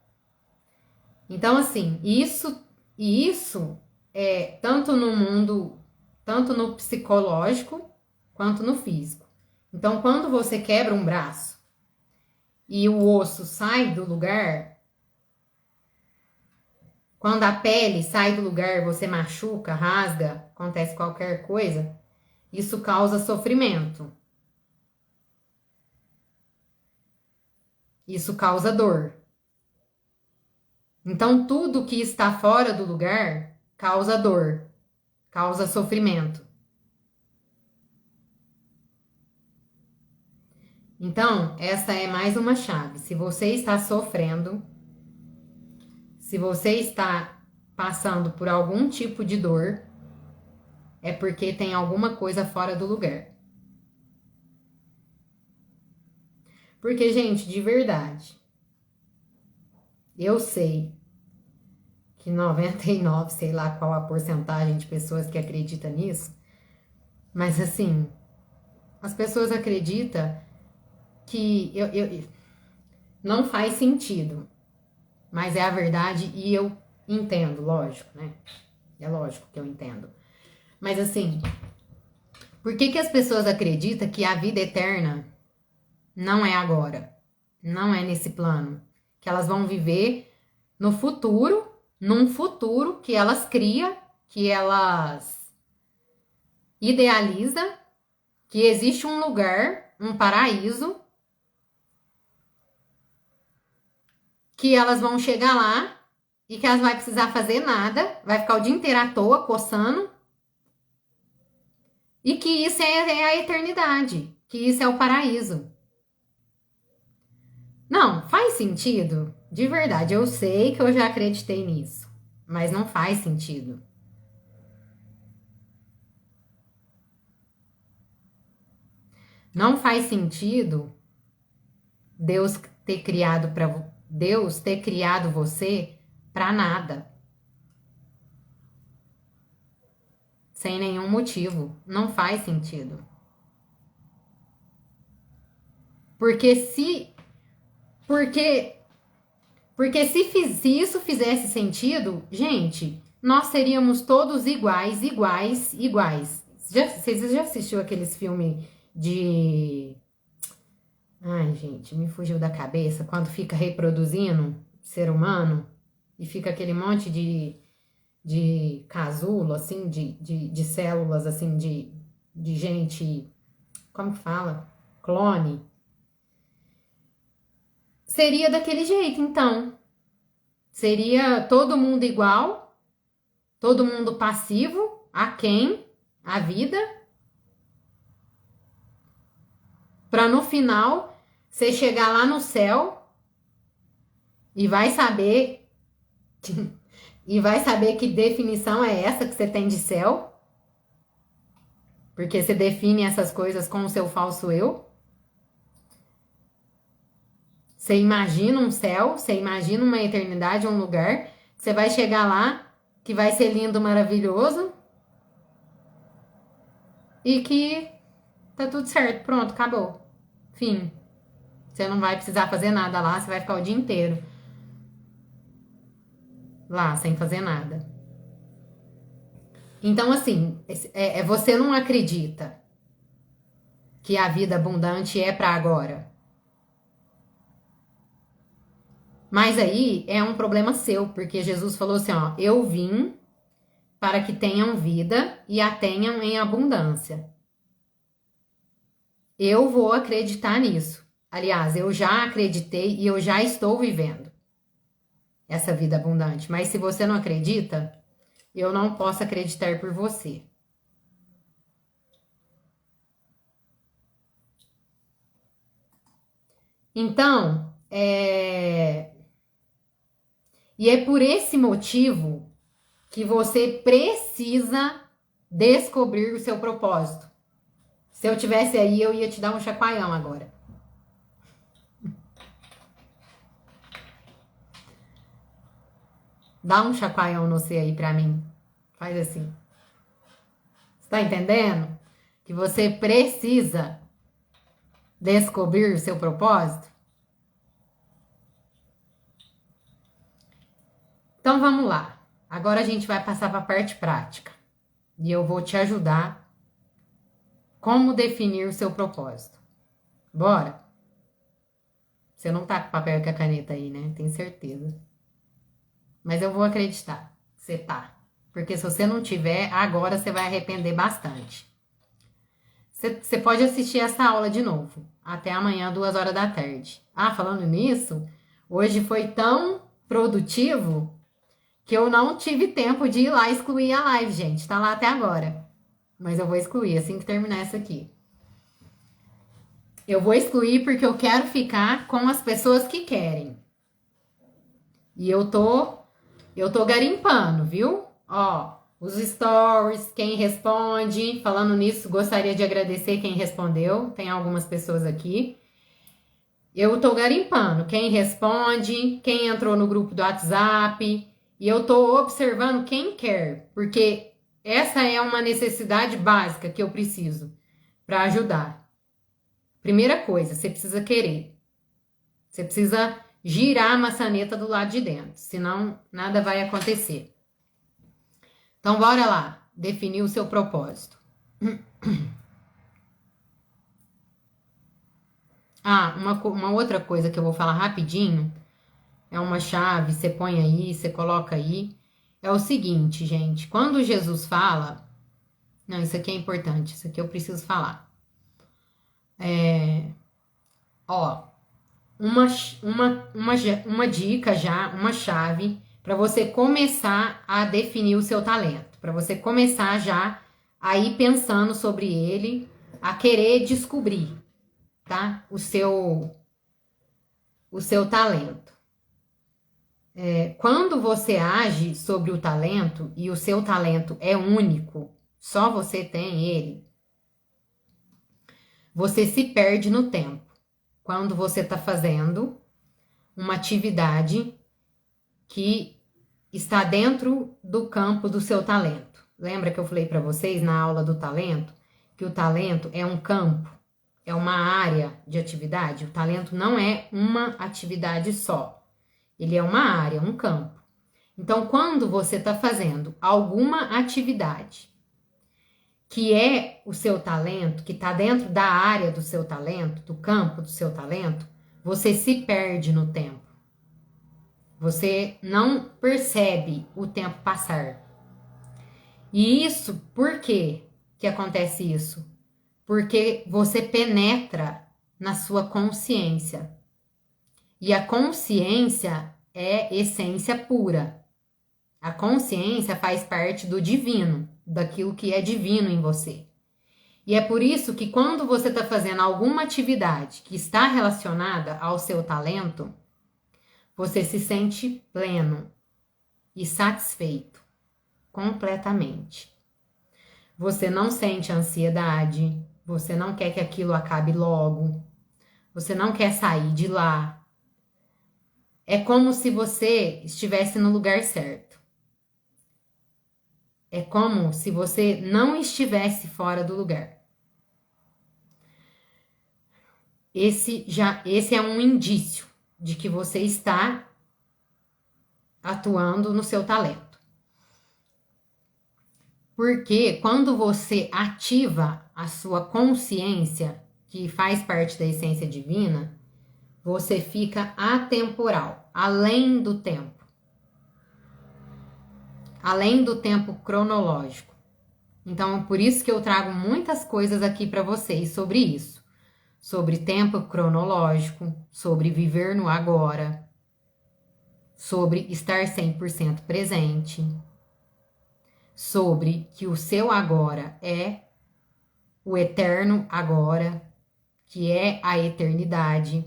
Então, assim, isso é tanto no mundo, tanto no psicológico quanto no físico. Então, quando você quebra um braço e o osso sai do lugar, quando a pele sai do lugar, você machuca, rasga, acontece qualquer coisa, isso causa sofrimento. Isso causa dor. Então, tudo que está fora do lugar causa dor, causa sofrimento. Então, essa é mais uma chave. Se você está sofrendo, se você está passando por algum tipo de dor, é porque tem alguma coisa fora do lugar. Porque, gente, de verdade, eu sei que 99, sei lá qual a porcentagem de pessoas que acredita nisso, mas assim, as pessoas acreditam que não faz sentido, mas é a verdade e eu entendo, lógico, né? É lógico que eu entendo. Mas assim, por que as pessoas acreditam que a vida eterna não é agora? Não é nesse plano? Que elas vão viver no futuro, num futuro que elas criam, que elas idealizam, que existe um lugar, um paraíso, que elas vão chegar lá e que elas não vai precisar fazer nada, vai ficar o dia inteiro à toa, coçando, e que isso é a eternidade, que isso é o paraíso. Não, faz sentido? De verdade, eu sei que eu já acreditei nisso, mas não faz sentido. Não faz sentido Deus ter criado você para nada, sem nenhum motivo. Não faz sentido. Porque se porque porque se isso fizesse sentido, gente, nós seríamos todos iguais, iguais, iguais. Vocês já assistiu aqueles filmes de... Ai, gente, me fugiu da cabeça. Quando fica reproduzindo ser humano e fica aquele monte de casulo, assim, de células, assim, de gente... Como que fala? Clone. Seria daquele jeito, então. Seria todo mundo igual, todo mundo passivo, aquém, a vida, para no final você chegar lá no céu e vai saber que definição é essa que você tem de céu, porque você define essas coisas com o seu falso eu. Você imagina um céu, você imagina uma eternidade, um lugar, você vai chegar lá, que vai ser lindo, maravilhoso, e que tá tudo certo, pronto, acabou. Fim. Você não vai precisar fazer nada lá, você vai ficar o dia inteiro lá, sem fazer nada. Então, assim, você não acredita que a vida abundante é para agora. Mas aí é um problema seu, porque Jesus falou assim, ó, eu vim para que tenham vida e a tenham em abundância. Eu vou acreditar nisso. Aliás, eu já acreditei e eu já estou vivendo essa vida abundante. Mas se você não acredita, eu não posso acreditar por você. Então, e é por esse motivo que você precisa descobrir o seu propósito. Se eu tivesse aí, eu ia te dar um chacoalhão agora. Dá um chacoalhão no C aí pra mim. Faz assim. Você tá entendendo? Que você precisa descobrir o seu propósito? Então vamos lá. Agora a gente vai passar para a parte prática. E eu vou te ajudar como definir o seu propósito. Bora? Você não tá com o papel e com a caneta aí, né? Tenho certeza. Mas eu vou acreditar que você tá. Porque se você não tiver, agora você vai arrepender bastante. Você pode assistir essa aula de novo. Até amanhã, 2 horas da tarde. Ah, falando nisso, hoje foi tão produtivo que eu não tive tempo de ir lá excluir a live, gente. Tá lá até agora. Mas eu vou excluir assim que terminar essa aqui. Eu vou excluir porque eu quero ficar com as pessoas que querem. E eu tô garimpando, viu? Ó, os stories, quem responde. Falando nisso, gostaria de agradecer quem respondeu. Tem algumas pessoas aqui. Eu tô garimpando quem responde, quem entrou no grupo do WhatsApp. E eu tô observando quem quer, porque essa é uma necessidade básica que eu preciso para ajudar. Primeira coisa, você precisa querer. Você precisa girar a maçaneta do lado de dentro, senão nada vai acontecer. Então, bora lá, definir o seu propósito. Ah, uma outra coisa que eu vou falar rapidinho, é uma chave, você põe aí, você coloca aí. É o seguinte, gente, quando Jesus fala... Não, isso aqui é importante, isso aqui eu preciso falar. Ó, uma dica já, uma chave para você começar a definir o seu talento, para você começar já a ir pensando sobre ele, a querer descobrir, tá? O seu talento. Quando você age sobre o talento e o seu talento é único, só você tem ele, você se perde no tempo. Quando você está fazendo uma atividade que está dentro do campo do seu talento. Lembra que eu falei para vocês na aula do talento que o talento é um campo, é uma área de atividade? O talento não é uma atividade só, ele é uma área, um campo. Então, quando você está fazendo alguma atividade que é o seu talento, que está dentro da área do seu talento, do campo do seu talento, você se perde no tempo. Você não percebe o tempo passar. E isso, por quê que acontece isso? Porque você penetra na sua consciência. E a consciência é essência pura. A consciência faz parte do divino, daquilo que é divino em você. E é por isso que quando você está fazendo alguma atividade que está relacionada ao seu talento, você se sente pleno e satisfeito completamente. Você não sente ansiedade, você não quer que aquilo acabe logo, você não quer sair de lá. É como se você estivesse no lugar certo. É como se você não estivesse fora do lugar. Esse é um indício de que você está atuando no seu talento. Porque quando você ativa a sua consciência, que faz parte da essência divina, você fica atemporal, além do tempo. Além do tempo cronológico. Então, por isso que eu trago muitas coisas aqui para vocês sobre isso. Sobre tempo cronológico, sobre viver no agora, sobre estar 100% presente, sobre que o seu agora é o eterno agora, que é a eternidade.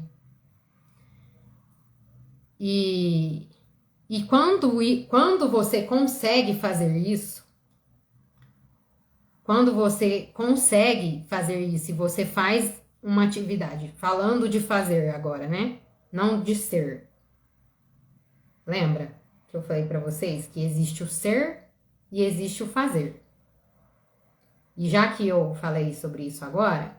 E quando você consegue fazer isso, e você faz uma atividade, falando de fazer agora, né? Não de ser. Lembra que eu falei para vocês que existe o ser e existe o fazer. E já que eu falei sobre isso agora,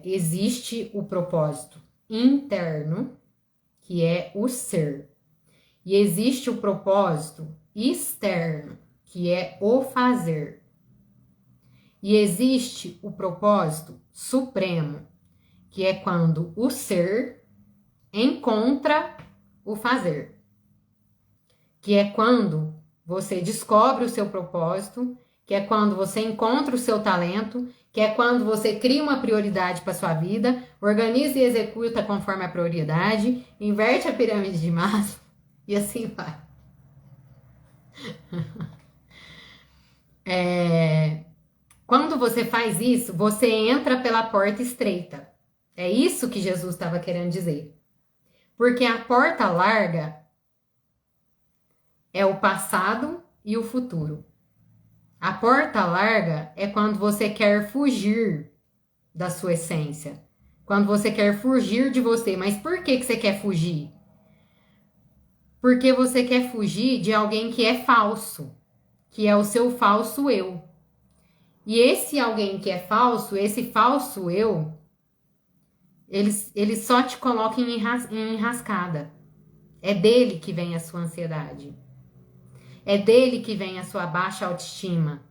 existe o propósito interno, que é o ser. E existe o propósito externo, que é o fazer. E existe o propósito supremo, que é quando o ser encontra o fazer. Que é quando você descobre o seu propósito, que é quando você encontra o seu talento, que é quando você cria uma prioridade para sua vida, organiza e executa conforme a prioridade, inverte a pirâmide de Maslow e assim vai. Quando você faz isso, você entra pela porta estreita. É isso que Jesus estava querendo dizer. Porque a porta larga é o passado e o futuro. A porta larga é quando você quer fugir da sua essência. Quando você quer fugir de você. Mas por que você quer fugir? Porque você quer fugir de alguém que é falso, que é o seu falso eu. E esse alguém que é falso, esse falso eu, ele só te coloca em enrascada. É dele que vem a sua ansiedade. É dele que vem a sua baixa autoestima.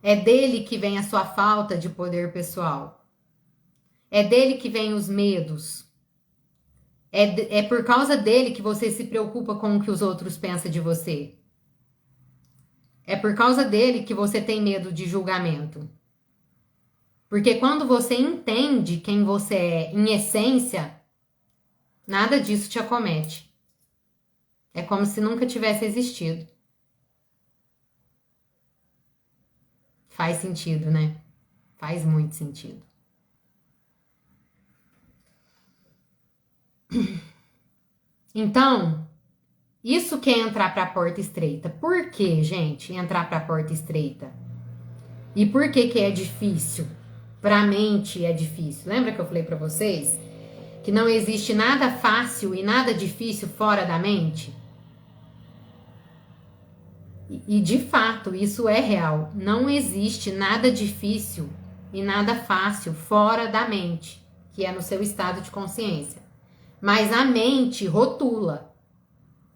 É dele que vem a sua falta de poder pessoal. É dele que vem os medos. É por causa dele que você se preocupa com o que os outros pensam de você. É por causa dele que você tem medo de julgamento. Porque quando você entende quem você é em essência, nada disso te acomete. É como se nunca tivesse existido. Faz sentido, né? Faz muito sentido. Então, isso que é entrar para a porta estreita. Por que, gente, entrar para a porta estreita? E por que é difícil? Para a mente é difícil. Lembra que eu falei para vocês que não existe nada fácil e nada difícil fora da mente? E de fato, isso é real. Não existe nada difícil e nada fácil fora da mente, que é no seu estado de consciência. Mas a mente rotula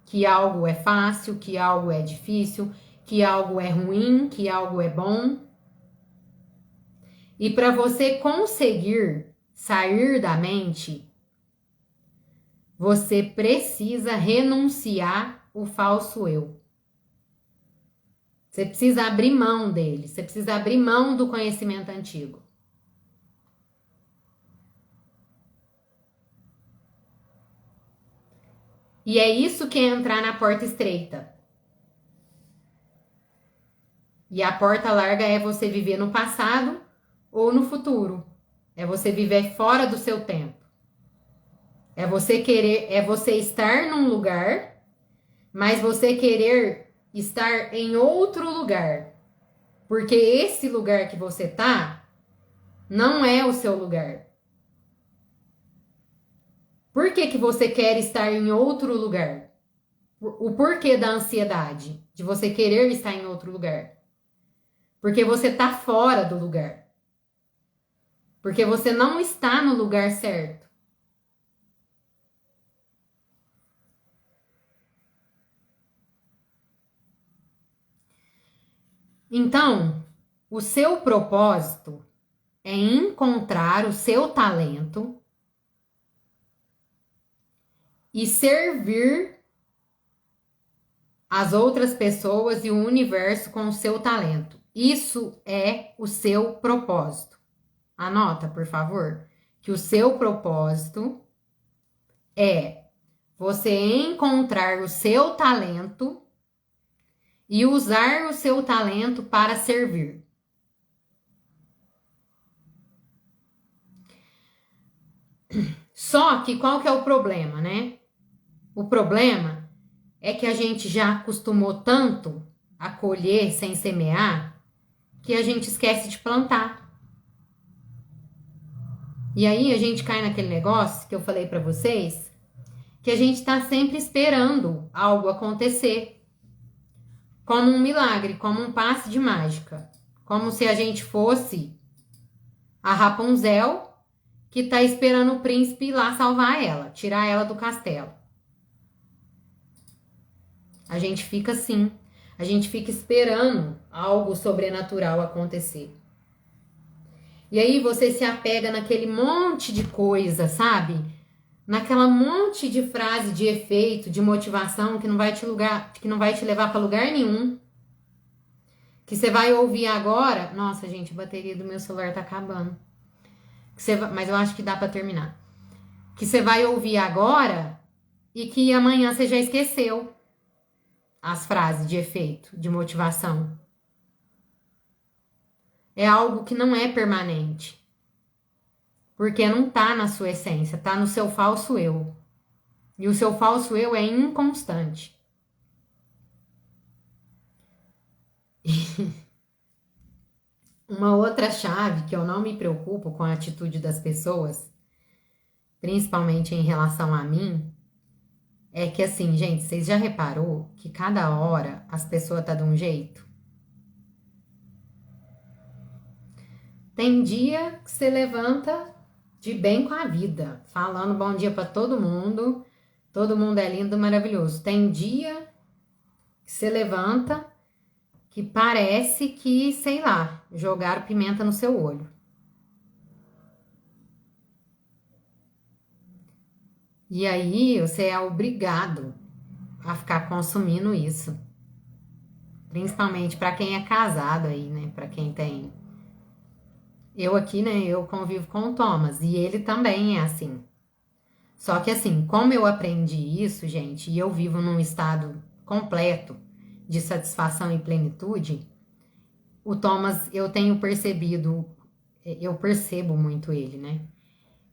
que algo é fácil, que algo é difícil, que algo é ruim, que algo é bom. E para você conseguir sair da mente, você precisa renunciar o falso eu. Você precisa abrir mão dele, você precisa abrir mão do conhecimento antigo. E é isso que é entrar na porta estreita. E a porta larga é você viver no passado ou no futuro. É você viver fora do seu tempo. É você querer, é você estar num lugar, mas você querer estar em outro lugar. Porque esse lugar que você tá não é o seu lugar. Por que você quer estar em outro lugar? O porquê da ansiedade de você querer estar em outro lugar? Porque você tá fora do lugar. Porque você não está no lugar certo. Então, o seu propósito é encontrar o seu talento e servir as outras pessoas e o universo com o seu talento. Isso é o seu propósito. Anota, por favor, que o seu propósito é você encontrar o seu talento e usar o seu talento para servir. Só que qual que é o problema, né? O problema é que a gente já acostumou tanto a colher sem semear que a gente esquece de plantar. E aí a gente cai naquele negócio que eu falei para vocês, que a gente tá sempre esperando algo acontecer. Como um milagre, como um passe de mágica. Como se a gente fosse a Rapunzel que tá esperando o príncipe ir lá salvar ela, tirar ela do castelo. A gente fica assim, a gente fica esperando algo sobrenatural acontecer. E aí você se apega naquele monte de coisa, sabe? Naquela monte de frase de efeito, de motivação que não vai te levar para lugar nenhum. Que você vai ouvir agora. Nossa, gente, a bateria do meu celular tá acabando. Mas eu acho que dá para terminar. Que você vai ouvir agora e que amanhã você já esqueceu as frases de efeito, de motivação. é algo que não é permanente. Porque não tá na sua essência, tá no seu falso eu. E o seu falso eu é inconstante. Uma outra chave que eu não me preocupo com a atitude das pessoas, principalmente em relação a mim, é que assim, gente, vocês já reparou que cada hora as pessoas tá de um jeito? Tem dia que você levanta de bem com a vida, falando bom dia para todo mundo é lindo, maravilhoso. Tem dia que você levanta que parece que, sei lá, jogaram pimenta no seu olho. E aí você é obrigado a ficar consumindo isso. Principalmente para quem é casado aí, né? Para quem tem. Eu aqui, né? Eu convivo com o Thomas e ele também é assim. Só que assim, como eu aprendi isso, gente, e eu vivo num estado completo de satisfação e plenitude, o Thomas, eu tenho percebido, eu percebo muito ele, né?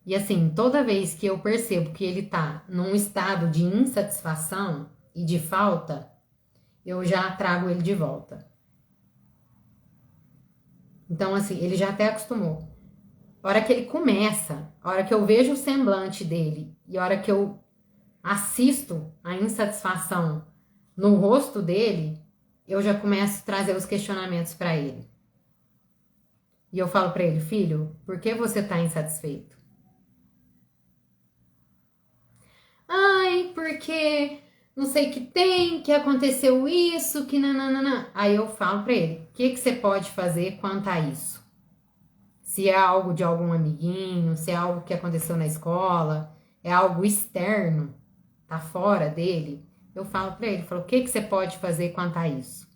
E assim, toda vez que eu percebo que ele tá num estado de insatisfação e de falta, eu já trago ele de volta. Então, assim, ele já até acostumou. A hora que ele começa, a hora que eu vejo o semblante dele e a hora que eu assisto a insatisfação no rosto dele, eu já começo a trazer os questionamentos para ele. E eu falo para ele, filho, por que você tá insatisfeito? Ai, porque não sei o que tem, que aconteceu isso, que nananana. Aí eu falo para ele, o que você pode fazer quanto a isso? Se é algo de algum amiguinho, se é algo que aconteceu na escola, é algo externo, tá fora dele, eu falo para ele, o que você pode fazer quanto a isso?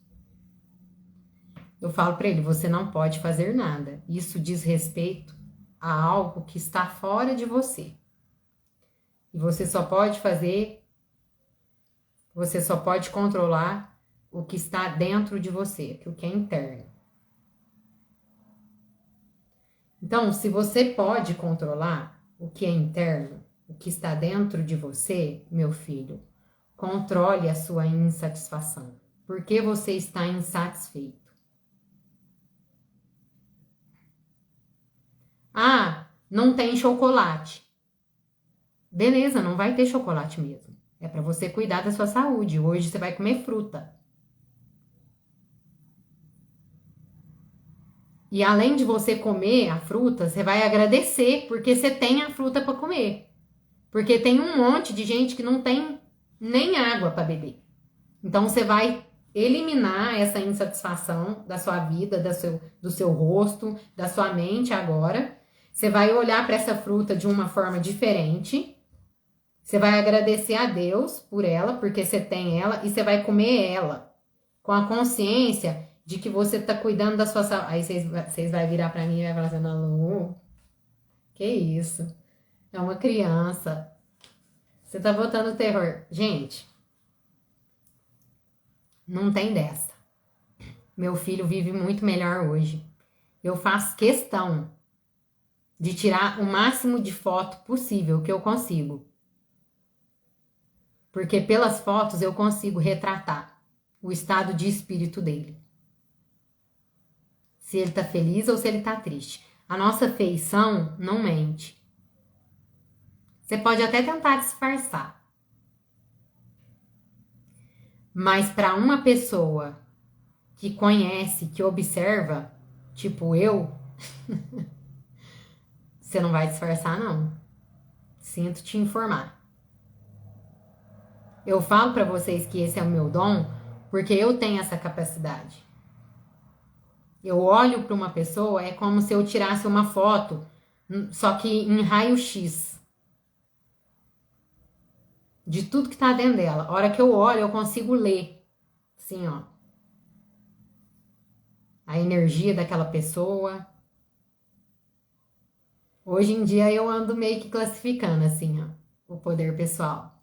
Eu falo para ele, você não pode fazer nada. Isso diz respeito a algo que está fora de você. E você só pode fazer, você só pode controlar o que está dentro de você, o que é interno. Então, se você pode controlar o que é interno, o que está dentro de você, meu filho, controle a sua insatisfação. Por que você está insatisfeito? Ah, não tem chocolate. Beleza, não vai ter chocolate mesmo. É para você cuidar da sua saúde. Hoje você vai comer fruta. E além de você comer a fruta, você vai agradecer porque você tem a fruta para comer. Porque tem um monte de gente que não tem nem água para beber. Então você vai eliminar essa insatisfação da sua vida, do seu rosto, da sua mente agora. Você vai olhar para essa fruta de uma forma diferente. Você vai agradecer a Deus por ela, porque você tem ela, e você vai comer ela com a consciência de que você tá cuidando da sua saúde. Aí vocês vão virar para mim e vai falar assim, Lu, que isso? É uma criança. Você tá botando terror. Gente, não tem dessa. Meu filho vive muito melhor hoje. Eu faço questão de tirar o máximo de foto possível que eu consigo. Porque pelas fotos eu consigo retratar o estado de espírito dele. Se ele tá feliz ou se ele tá triste. A nossa feição não mente. Você pode até tentar disfarçar. Mas para uma pessoa que conhece, que observa, tipo eu, você não vai disfarçar não. Sinto te informar. Eu falo para vocês que esse é o meu dom porque eu tenho essa capacidade. Eu olho para uma pessoa, é como se eu tirasse uma foto, só que em raio-x. De tudo que tá dentro dela. A hora que eu olho, eu consigo ler. Assim, ó. A energia daquela pessoa. Hoje em dia eu ando meio que classificando, assim, ó. O poder pessoal.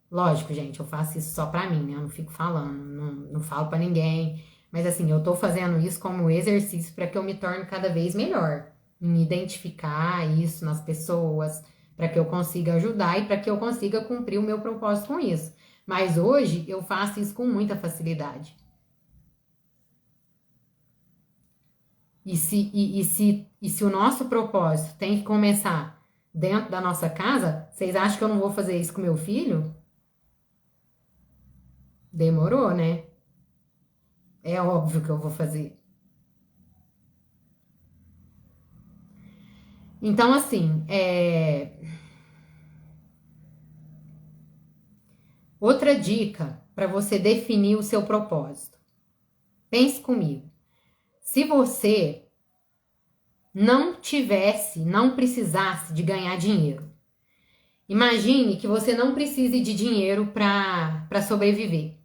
Lógico, gente, eu faço isso só pra mim, né? Eu não fico falando, não falo pra ninguém. Mas assim, eu tô fazendo isso como exercício para que eu me torne cada vez melhor em identificar isso nas pessoas, para que eu consiga ajudar e para que eu consiga cumprir o meu propósito com isso. Mas hoje eu faço isso com muita facilidade. E se o nosso propósito tem que começar dentro da nossa casa, vocês acham que eu não vou fazer isso com meu filho? Demorou, né? É óbvio que eu vou fazer. Então, assim, outra dica para você definir o seu propósito. Pense comigo. Se você não precisasse de ganhar dinheiro, imagine que você não precise de dinheiro para sobreviver.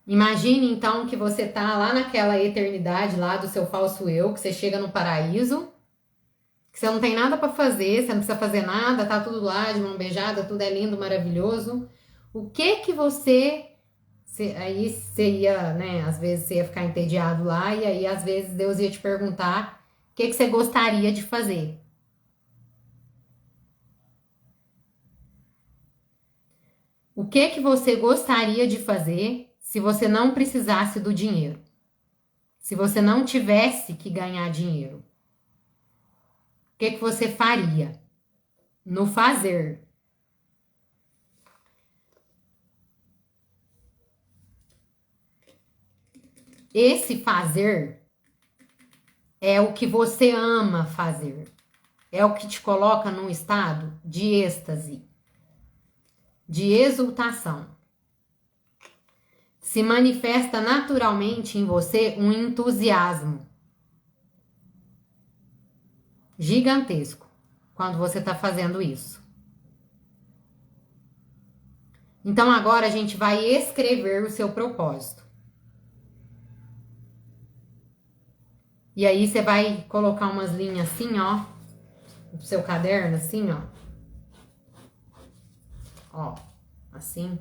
Imagine então que você tá lá naquela eternidade lá do seu falso eu, que você chega no paraíso, que você não tem nada para fazer, você não precisa fazer nada, tá tudo lá de mão beijada, tudo é lindo, maravilhoso. O que que aí você ia, né, às vezes você ia ficar entediado lá e aí às vezes Deus ia te perguntar o que que você gostaria de fazer. O que que você gostaria de fazer se você não precisasse do dinheiro? Se você não tivesse que ganhar dinheiro? O que que você faria? No fazer. Esse fazer é o que você ama fazer. É o que te coloca num estado de êxtase, de exultação. Se manifesta naturalmente em você um entusiasmo gigantesco quando você está fazendo isso. Então agora a gente vai escrever o seu propósito. E aí você vai colocar umas linhas assim, ó, no seu caderno, assim, ó. Ó, assim.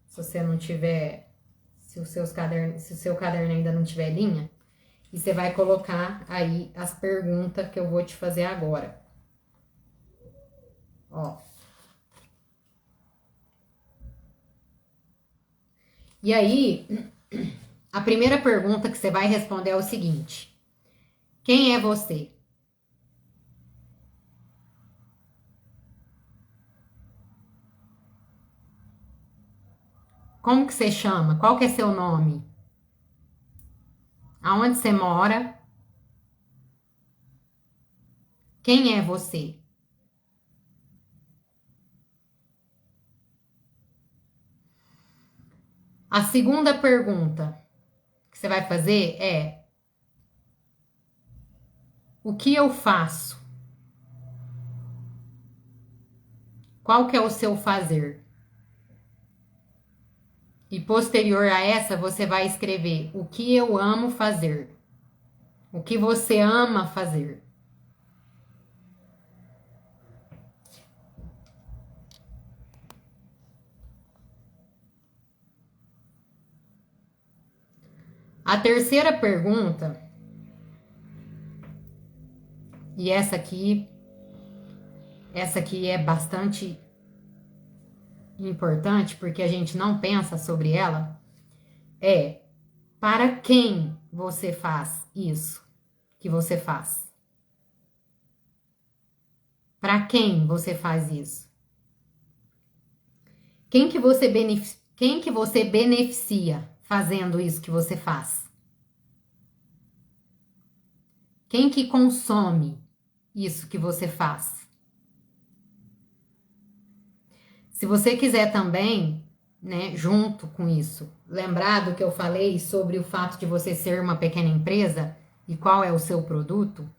Se você não tiver, se o seu caderno ainda não tiver linha, e você vai colocar aí as perguntas que eu vou te fazer agora. Ó. E aí, a primeira pergunta que você vai responder é o seguinte: quem é você? Como que você chama? Qual que é seu nome? Aonde você mora? Quem é você? A segunda pergunta que você vai fazer é: o que eu faço? Qual que é o seu fazer? E posterior a essa, você vai escrever o que eu amo fazer. O que você ama fazer. A terceira pergunta, e essa aqui é bastante importante porque a gente não pensa sobre ela, é: para quem você faz isso que você faz? Para quem você faz isso? Quem que você beneficia fazendo isso que você faz? Quem que consome isso que você faz? Se você quiser também, né, junto com isso, lembrar do que eu falei sobre o fato de você ser uma pequena empresa e qual é o seu produto,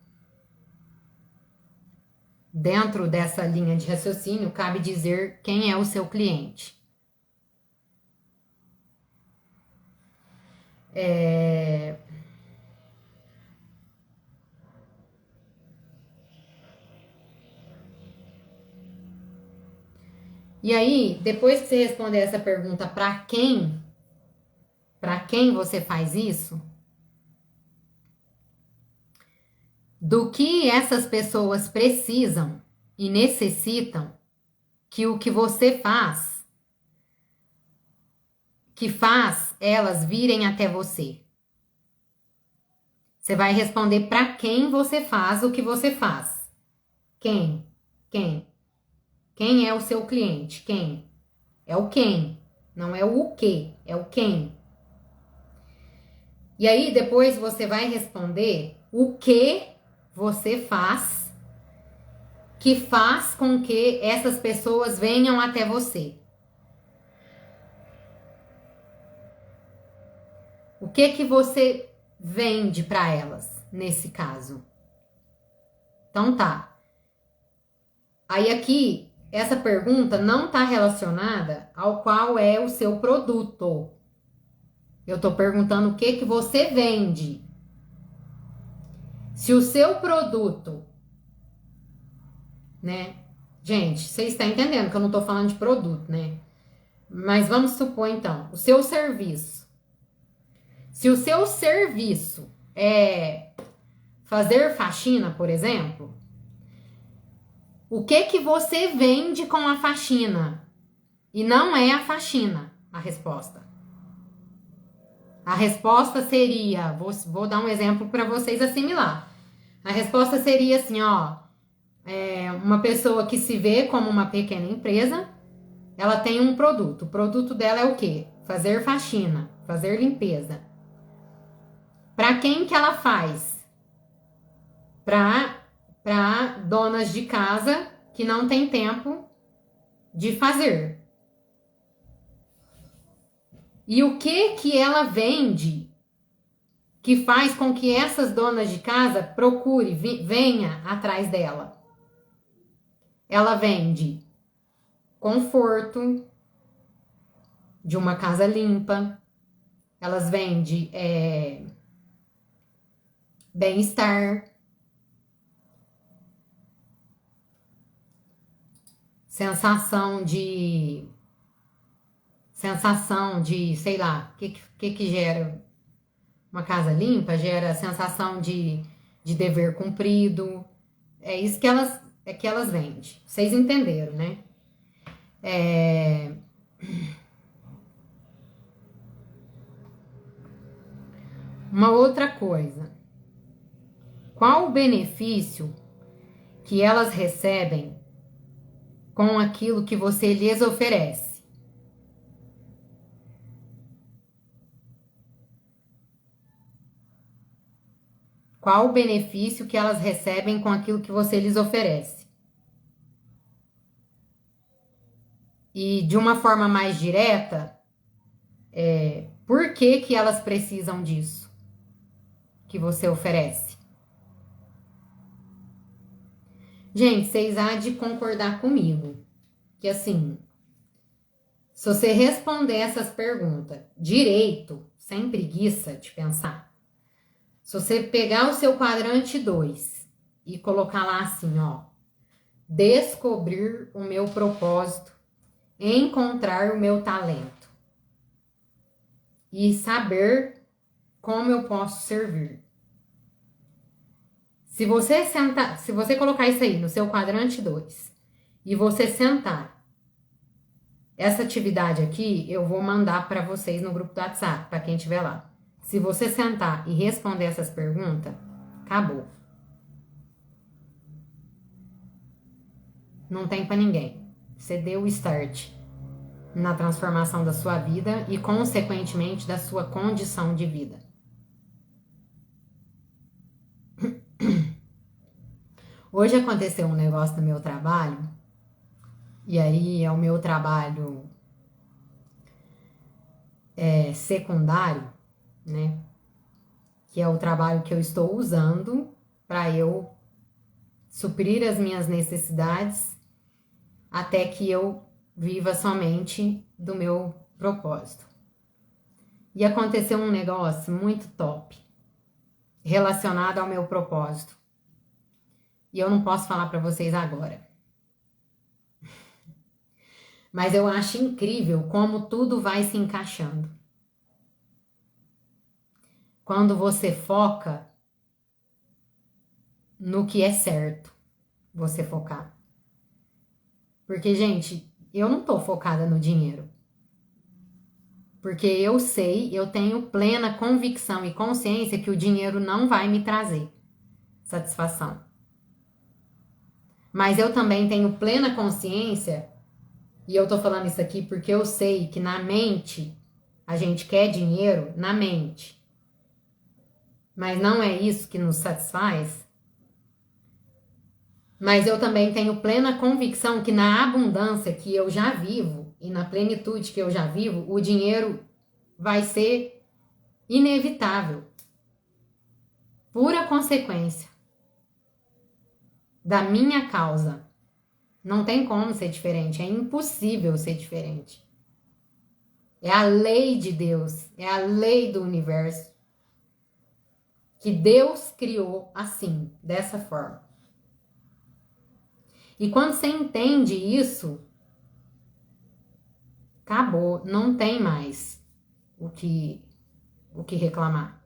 dentro dessa linha de raciocínio, cabe dizer quem é o seu cliente. E aí, depois que você responder essa pergunta, para quem quem você faz isso, do que essas pessoas precisam e necessitam, que o que você faz, que faz elas virem até você. Você vai responder para quem você faz o que você faz. Quem? Quem? Quem é o seu cliente? Quem? É o quem. Não é o que, é o quem. E aí depois você vai responder o que você faz que faz com que essas pessoas venham até você. O que você vende para elas nesse caso? Então tá. Aí aqui, essa pergunta não está relacionada ao qual é o seu produto. Eu estou perguntando o que você vende. Se o seu produto, né? Gente, vocês estão entendendo que eu não estou falando de produto, né? Mas vamos supor então, o seu serviço. Se o seu serviço é fazer faxina, por exemplo, o que você vende com a faxina? E não é a faxina a resposta. A resposta seria, vou dar um exemplo para vocês assimilar. A resposta seria assim, ó, uma pessoa que se vê como uma pequena empresa, ela tem um produto. O produto dela é o quê? Fazer faxina, fazer limpeza. Para quem que ela faz? Para donas de casa que não tem tempo de fazer. E o que ela vende que faz com que essas donas de casa procure, venha atrás dela? Ela vende conforto de uma casa limpa, elas vendem bem-estar, sensação de, sei lá, o que gera uma casa limpa? Gera sensação de dever cumprido. É isso que elas vendem. Vocês entenderam, né? Uma outra coisa. Qual o benefício que elas recebem com aquilo que você lhes oferece? Qual o benefício que elas recebem com aquilo que você lhes oferece? E de uma forma mais direta, por que elas precisam disso que você oferece? Gente, vocês há de concordar comigo que assim, se você responder essas perguntas direito, sem preguiça de pensar, se você pegar o seu quadrante 2 e colocar lá assim, ó, descobrir o meu propósito, encontrar o meu talento e saber como eu posso servir. Se você colocar isso aí no seu quadrante 2 e você sentar, essa atividade aqui eu vou mandar para vocês no grupo do WhatsApp, para quem estiver lá. Se você sentar e responder essas perguntas, acabou. Não tem para ninguém. Você deu o start na transformação da sua vida e, consequentemente, da sua condição de vida. Hoje aconteceu um negócio no meu trabalho, e aí é o meu trabalho secundário, né? Que é o trabalho que eu estou usando para eu suprir as minhas necessidades até que eu viva somente do meu propósito. E aconteceu um negócio muito top relacionado ao meu propósito. E eu não posso falar para vocês agora. Mas eu acho incrível como tudo vai se encaixando. quando você foca no que é certo você focar. Porque, gente, eu não tô focada no dinheiro. Porque eu sei, eu tenho plena convicção e consciência que o dinheiro não vai me trazer satisfação. Mas eu também tenho plena consciência, e eu tô falando isso aqui porque eu sei que na mente a gente quer dinheiro na mente. Mas não é isso que nos satisfaz. Mas eu também tenho plena convicção que na abundância que eu já vivo e na plenitude que eu já vivo, o dinheiro vai ser inevitável. Pura consequência da minha causa. Não tem como ser diferente, é impossível ser diferente. É a lei de Deus, é a lei do universo. Que Deus criou assim, dessa forma. E quando você entende isso, acabou, não tem mais o que reclamar.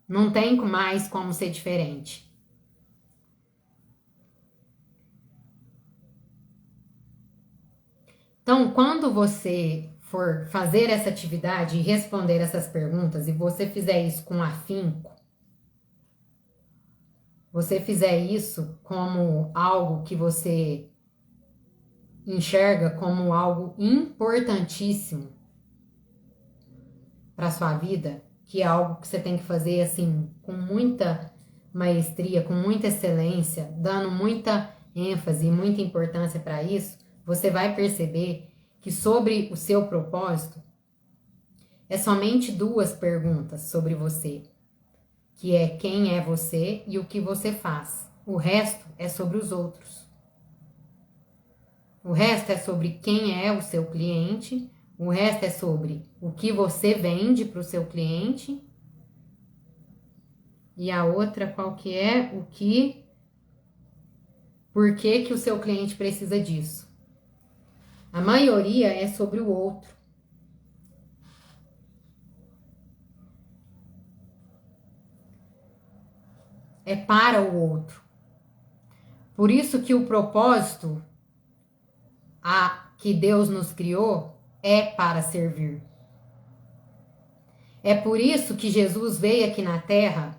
Não tem mais como ser diferente. Então, quando você for fazer essa atividade e responder essas perguntas, e você fizer isso com afinco, você fizer isso como algo que você enxerga como algo importantíssimo para sua vida, que é algo que você tem que fazer assim com muita maestria, com muita excelência, dando muita ênfase e muita importância para isso, você vai perceber que sobre o seu propósito é somente duas perguntas sobre você, que é quem é você e o que você faz. O resto é sobre os outros. O resto é sobre quem é o seu cliente, o resto é sobre o que você vende para o seu cliente. E a outra qual que é? Por que o seu cliente precisa disso? A maioria é sobre o outro. É para o outro. Por isso que o propósito que Deus nos criou é para servir. É por isso que Jesus veio aqui na Terra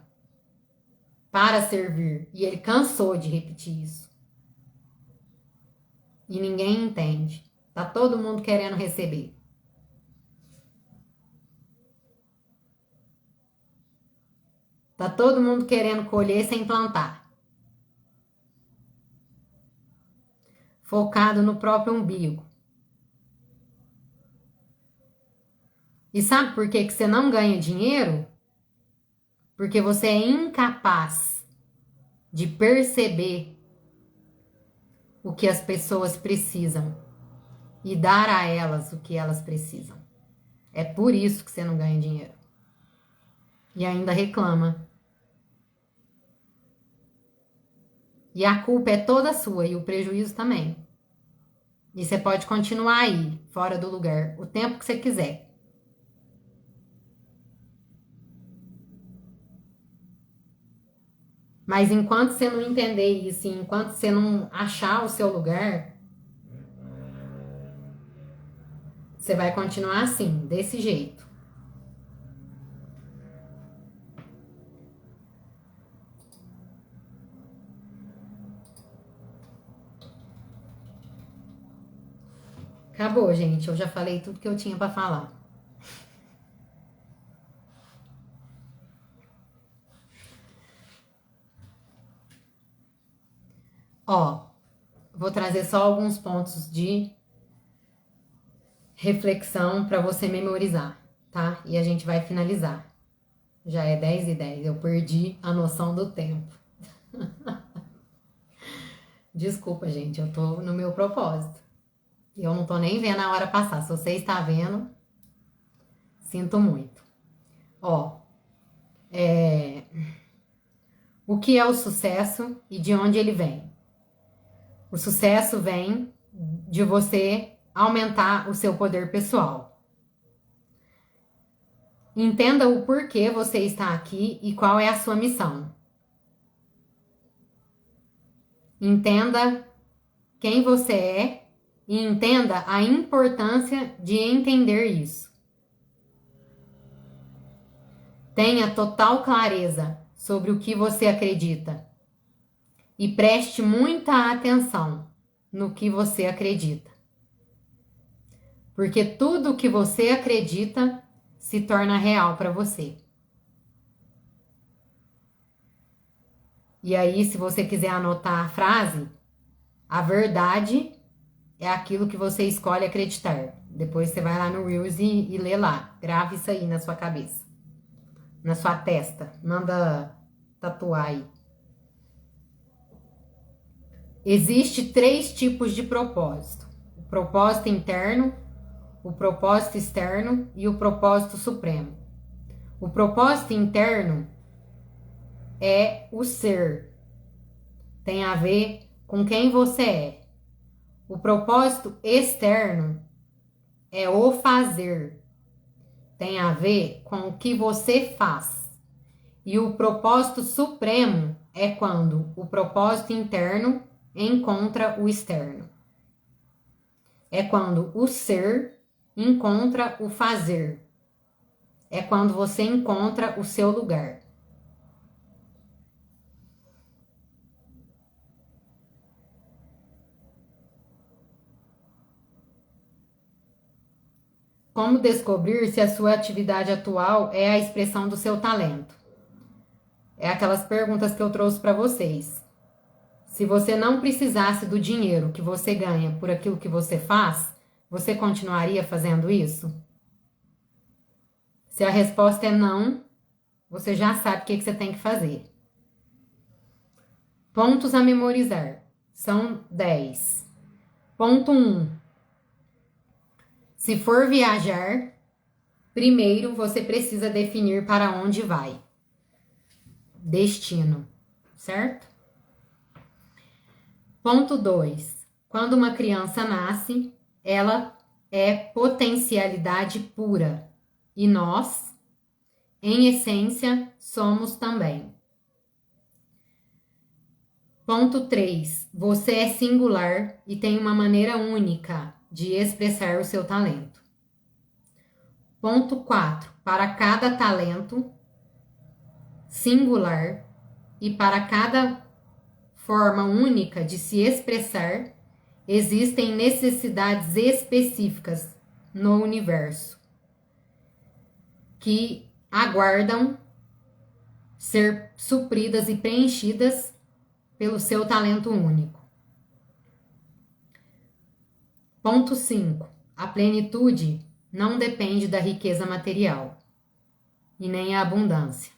para servir. E ele cansou de repetir isso. E ninguém entende. Tá todo mundo querendo receber. Tá todo mundo querendo colher sem plantar. Focado no próprio umbigo. E sabe por que você não ganha dinheiro? Porque você é incapaz de perceber o que as pessoas precisam e dar a elas o que elas precisam. É por isso que você não ganha dinheiro. E ainda reclama. E a culpa é toda sua e o prejuízo também. E você pode continuar aí, fora do lugar, o tempo que você quiser. Mas enquanto você não entender isso, enquanto você não achar o seu lugar, você vai continuar assim, desse jeito. Acabou, gente. Eu já falei tudo que eu tinha para falar. Ó, vou trazer só alguns pontos de reflexão para você memorizar, tá? E a gente vai finalizar. Já é 10h10, eu perdi a noção do tempo. Desculpa, gente, eu tô no meu propósito. E eu não tô nem vendo a hora passar. Se você está vendo, sinto muito. Ó, o que é o sucesso e de onde ele vem? O sucesso vem de você aumentar o seu poder pessoal. Entenda o porquê você está aqui e qual é a sua missão. Entenda quem você é e entenda a importância de entender isso. Tenha total clareza sobre o que você acredita e preste muita atenção no que você acredita. Porque tudo que você acredita se torna real para você. E aí, se você quiser anotar a frase, a verdade é aquilo que você escolhe acreditar. Depois você vai lá no Reels e lê lá. Grava isso aí na sua cabeça. Na sua testa. Manda tatuar aí. Existe 3 tipos de propósito. O propósito interno, o propósito externo e o propósito supremo. O propósito interno é o ser. Tem a ver com quem você é. O propósito externo é o fazer. Tem a ver com o que você faz. E o propósito supremo é quando o propósito interno encontra o externo. É quando o ser encontra o fazer. É quando você encontra o seu lugar. Como descobrir se a sua atividade atual é a expressão do seu talento? É aquelas perguntas que eu trouxe para vocês. Se você não precisasse do dinheiro que você ganha por aquilo que você faz, você continuaria fazendo isso? Se a resposta é não, você já sabe o que você tem que fazer. Pontos a memorizar. São 10. Ponto 1. Se for viajar, primeiro você precisa definir para onde vai. Destino, certo? Ponto 2. Quando uma criança nasce, ela é potencialidade pura. E nós, em essência, somos também. Ponto 3. Você é singular e tem uma maneira única de expressar o seu talento. Ponto 4. Para cada talento singular e para cada forma única de se expressar, existem necessidades específicas no universo que aguardam ser supridas e preenchidas pelo seu talento único. Ponto 5. A plenitude não depende da riqueza material e nem a abundância.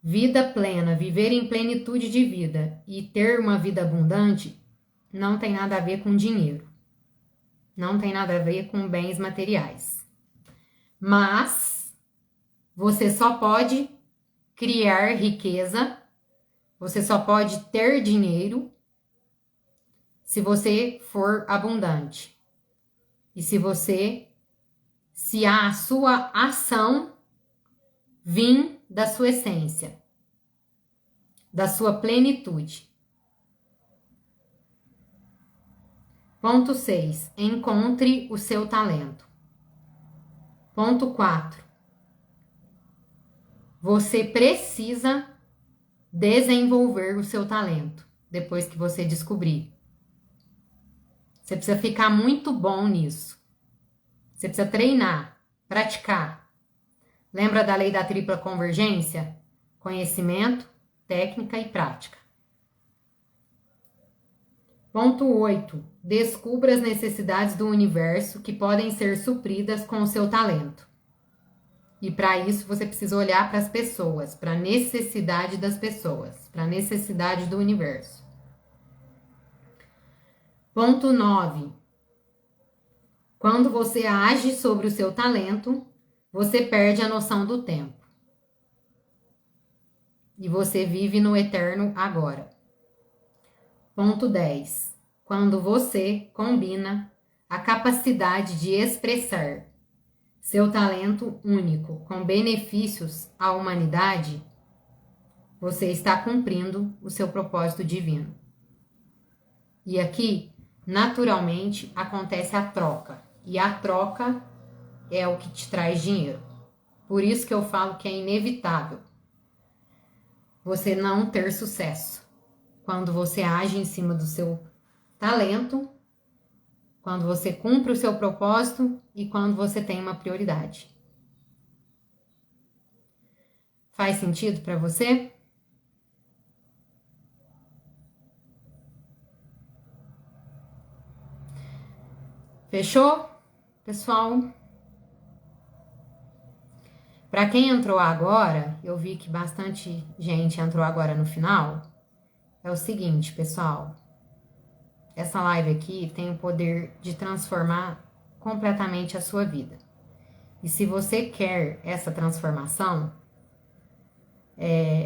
Vida plena, viver em plenitude de vida e ter uma vida abundante não tem nada a ver com dinheiro. Não tem nada a ver com bens materiais. Mas você só pode criar riqueza, você só pode ter dinheiro se você for abundante. E se a sua ação vir da sua essência, da sua plenitude. Ponto 6. Encontre o seu talento. Ponto 4. Você precisa desenvolver o seu talento depois que você descobrir. Você precisa ficar muito bom nisso. Você precisa treinar, praticar. Lembra da lei da tripla convergência? Conhecimento, técnica e prática. Ponto 8. Descubra as necessidades do universo que podem ser supridas com o seu talento. E para isso você precisa olhar para as pessoas, para a necessidade das pessoas, para a necessidade do universo. Ponto 9. Quando você age sobre o seu talento, você perde a noção do tempo. E você vive no eterno agora. Ponto 10. Quando você combina a capacidade de expressar seu talento único, com benefícios à humanidade, você está cumprindo o seu propósito divino. E aqui, naturalmente, acontece a troca. E a troca é o que te traz dinheiro. Por isso que eu falo que é inevitável você não ter sucesso quando você age em cima do seu talento, quando você cumpre o seu propósito e quando você tem uma prioridade. Faz sentido para você? Fechou, pessoal? Para quem entrou agora, eu vi que bastante gente entrou agora no final. É o seguinte, pessoal. Essa live aqui tem o poder de transformar completamente a sua vida. E se você quer essa transformação,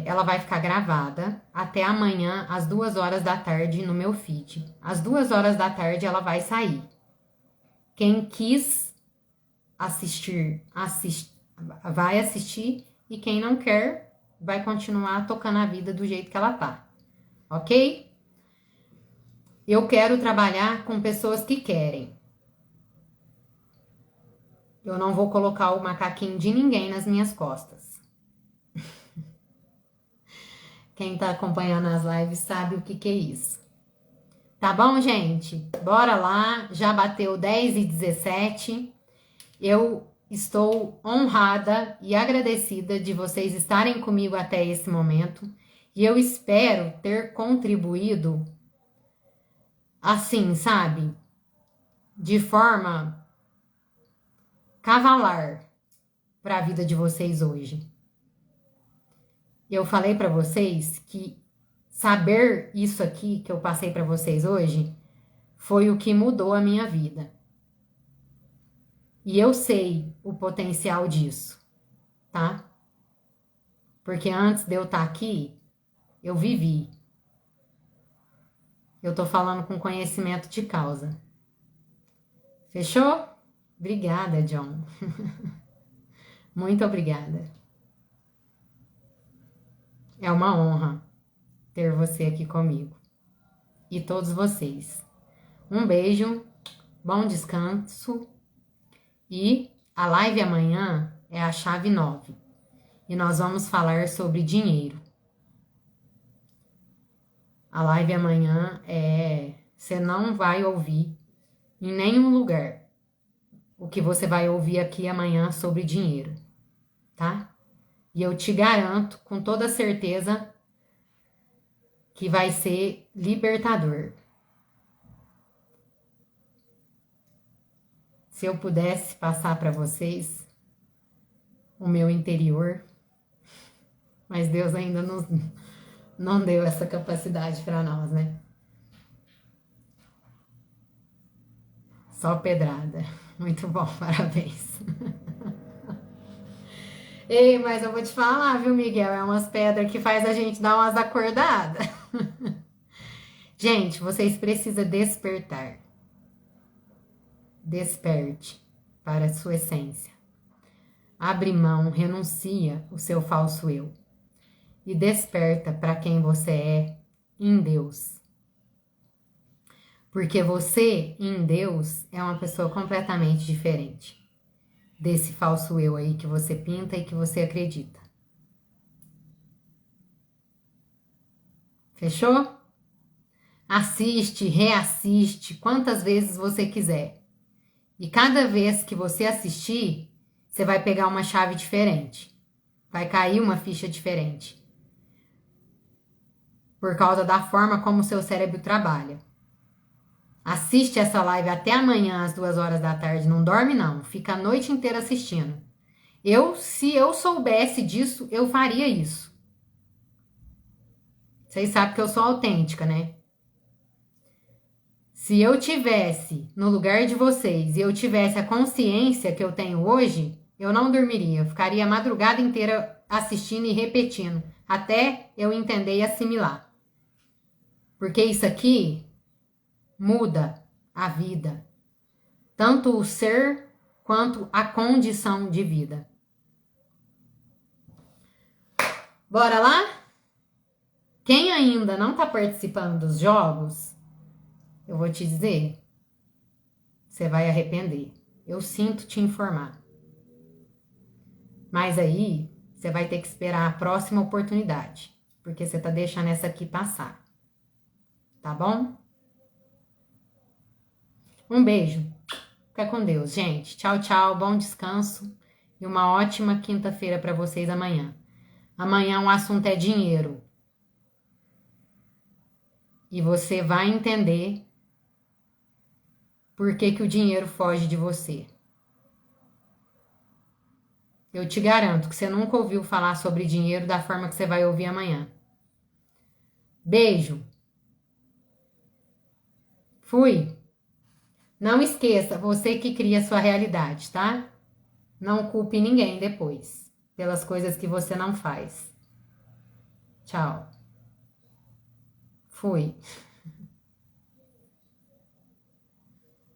ela vai ficar gravada até amanhã, às 2 horas da tarde, no meu feed. Às 2 horas da tarde ela vai sair. Quem quis assistir, vai assistir. E quem não quer, vai continuar tocando a vida do jeito que ela tá. Ok? Eu quero trabalhar com pessoas que querem. Eu não vou colocar o macaquinho de ninguém nas minhas costas. Quem tá acompanhando as lives sabe o que é isso. Tá bom, gente? Bora lá. Já bateu 10h17. Eu estou honrada e agradecida de vocês estarem comigo até esse momento. E eu espero ter contribuído assim, sabe? De forma cavalar para a vida de vocês hoje. Eu falei para vocês que saber isso aqui que eu passei para vocês hoje foi o que mudou a minha vida. E eu sei o potencial disso, tá? Porque antes de eu estar aqui, eu vivi. Eu tô falando com conhecimento de causa. Fechou? Obrigada, John. Muito obrigada. É uma honra ter você aqui comigo. E todos vocês. Um beijo, bom descanso. E a live amanhã é a chave 9. E nós vamos falar sobre dinheiro. A live amanhã você não vai ouvir em nenhum lugar o que você vai ouvir aqui amanhã sobre dinheiro, tá? E eu te garanto com toda certeza que vai ser libertador. Se eu pudesse passar para vocês o meu interior, mas Deus ainda não deu essa capacidade para nós, né? Só pedrada. Muito bom, parabéns. Ei, mas eu vou te falar, viu, Miguel? É umas pedras que faz a gente dar umas acordadas. Gente, vocês precisam despertar. Desperte para a sua essência. Abre mão, renuncia o seu falso eu. E desperta para quem você é em Deus. Porque você, em Deus, é uma pessoa completamente diferente desse falso eu aí que você pinta e que você acredita. Fechou? Assiste, reassiste quantas vezes você quiser. E cada vez que você assistir, você vai pegar uma chave diferente. Vai cair uma ficha diferente. Por causa da forma como o seu cérebro trabalha. Assiste essa live até amanhã às 2 horas da tarde. Não dorme não, fica a noite inteira assistindo. Se eu soubesse disso, eu faria isso. Vocês sabem que eu sou autêntica, né? Se eu tivesse no lugar de vocês e eu tivesse a consciência que eu tenho hoje, eu não dormiria. Eu ficaria a madrugada inteira assistindo e repetindo, até eu entender e assimilar. Porque isso aqui muda a vida. Tanto o ser quanto à condição de vida. Bora lá? Quem ainda não está participando dos jogos, eu vou te dizer, você vai arrepender. Eu sinto te informar. Mas aí, você vai ter que esperar a próxima oportunidade, porque você tá deixando essa aqui passar. Tá bom? Um beijo. Fica com Deus, gente. Tchau, tchau. Bom descanso e uma ótima quinta-feira para vocês amanhã. Amanhã o assunto é dinheiro. E você vai entender por que que o dinheiro foge de você. Eu te garanto que você nunca ouviu falar sobre dinheiro da forma que você vai ouvir amanhã. Beijo. Fui. Não esqueça, você que cria a sua realidade, tá? Não culpe ninguém depois pelas coisas que você não faz. Tchau. Fui.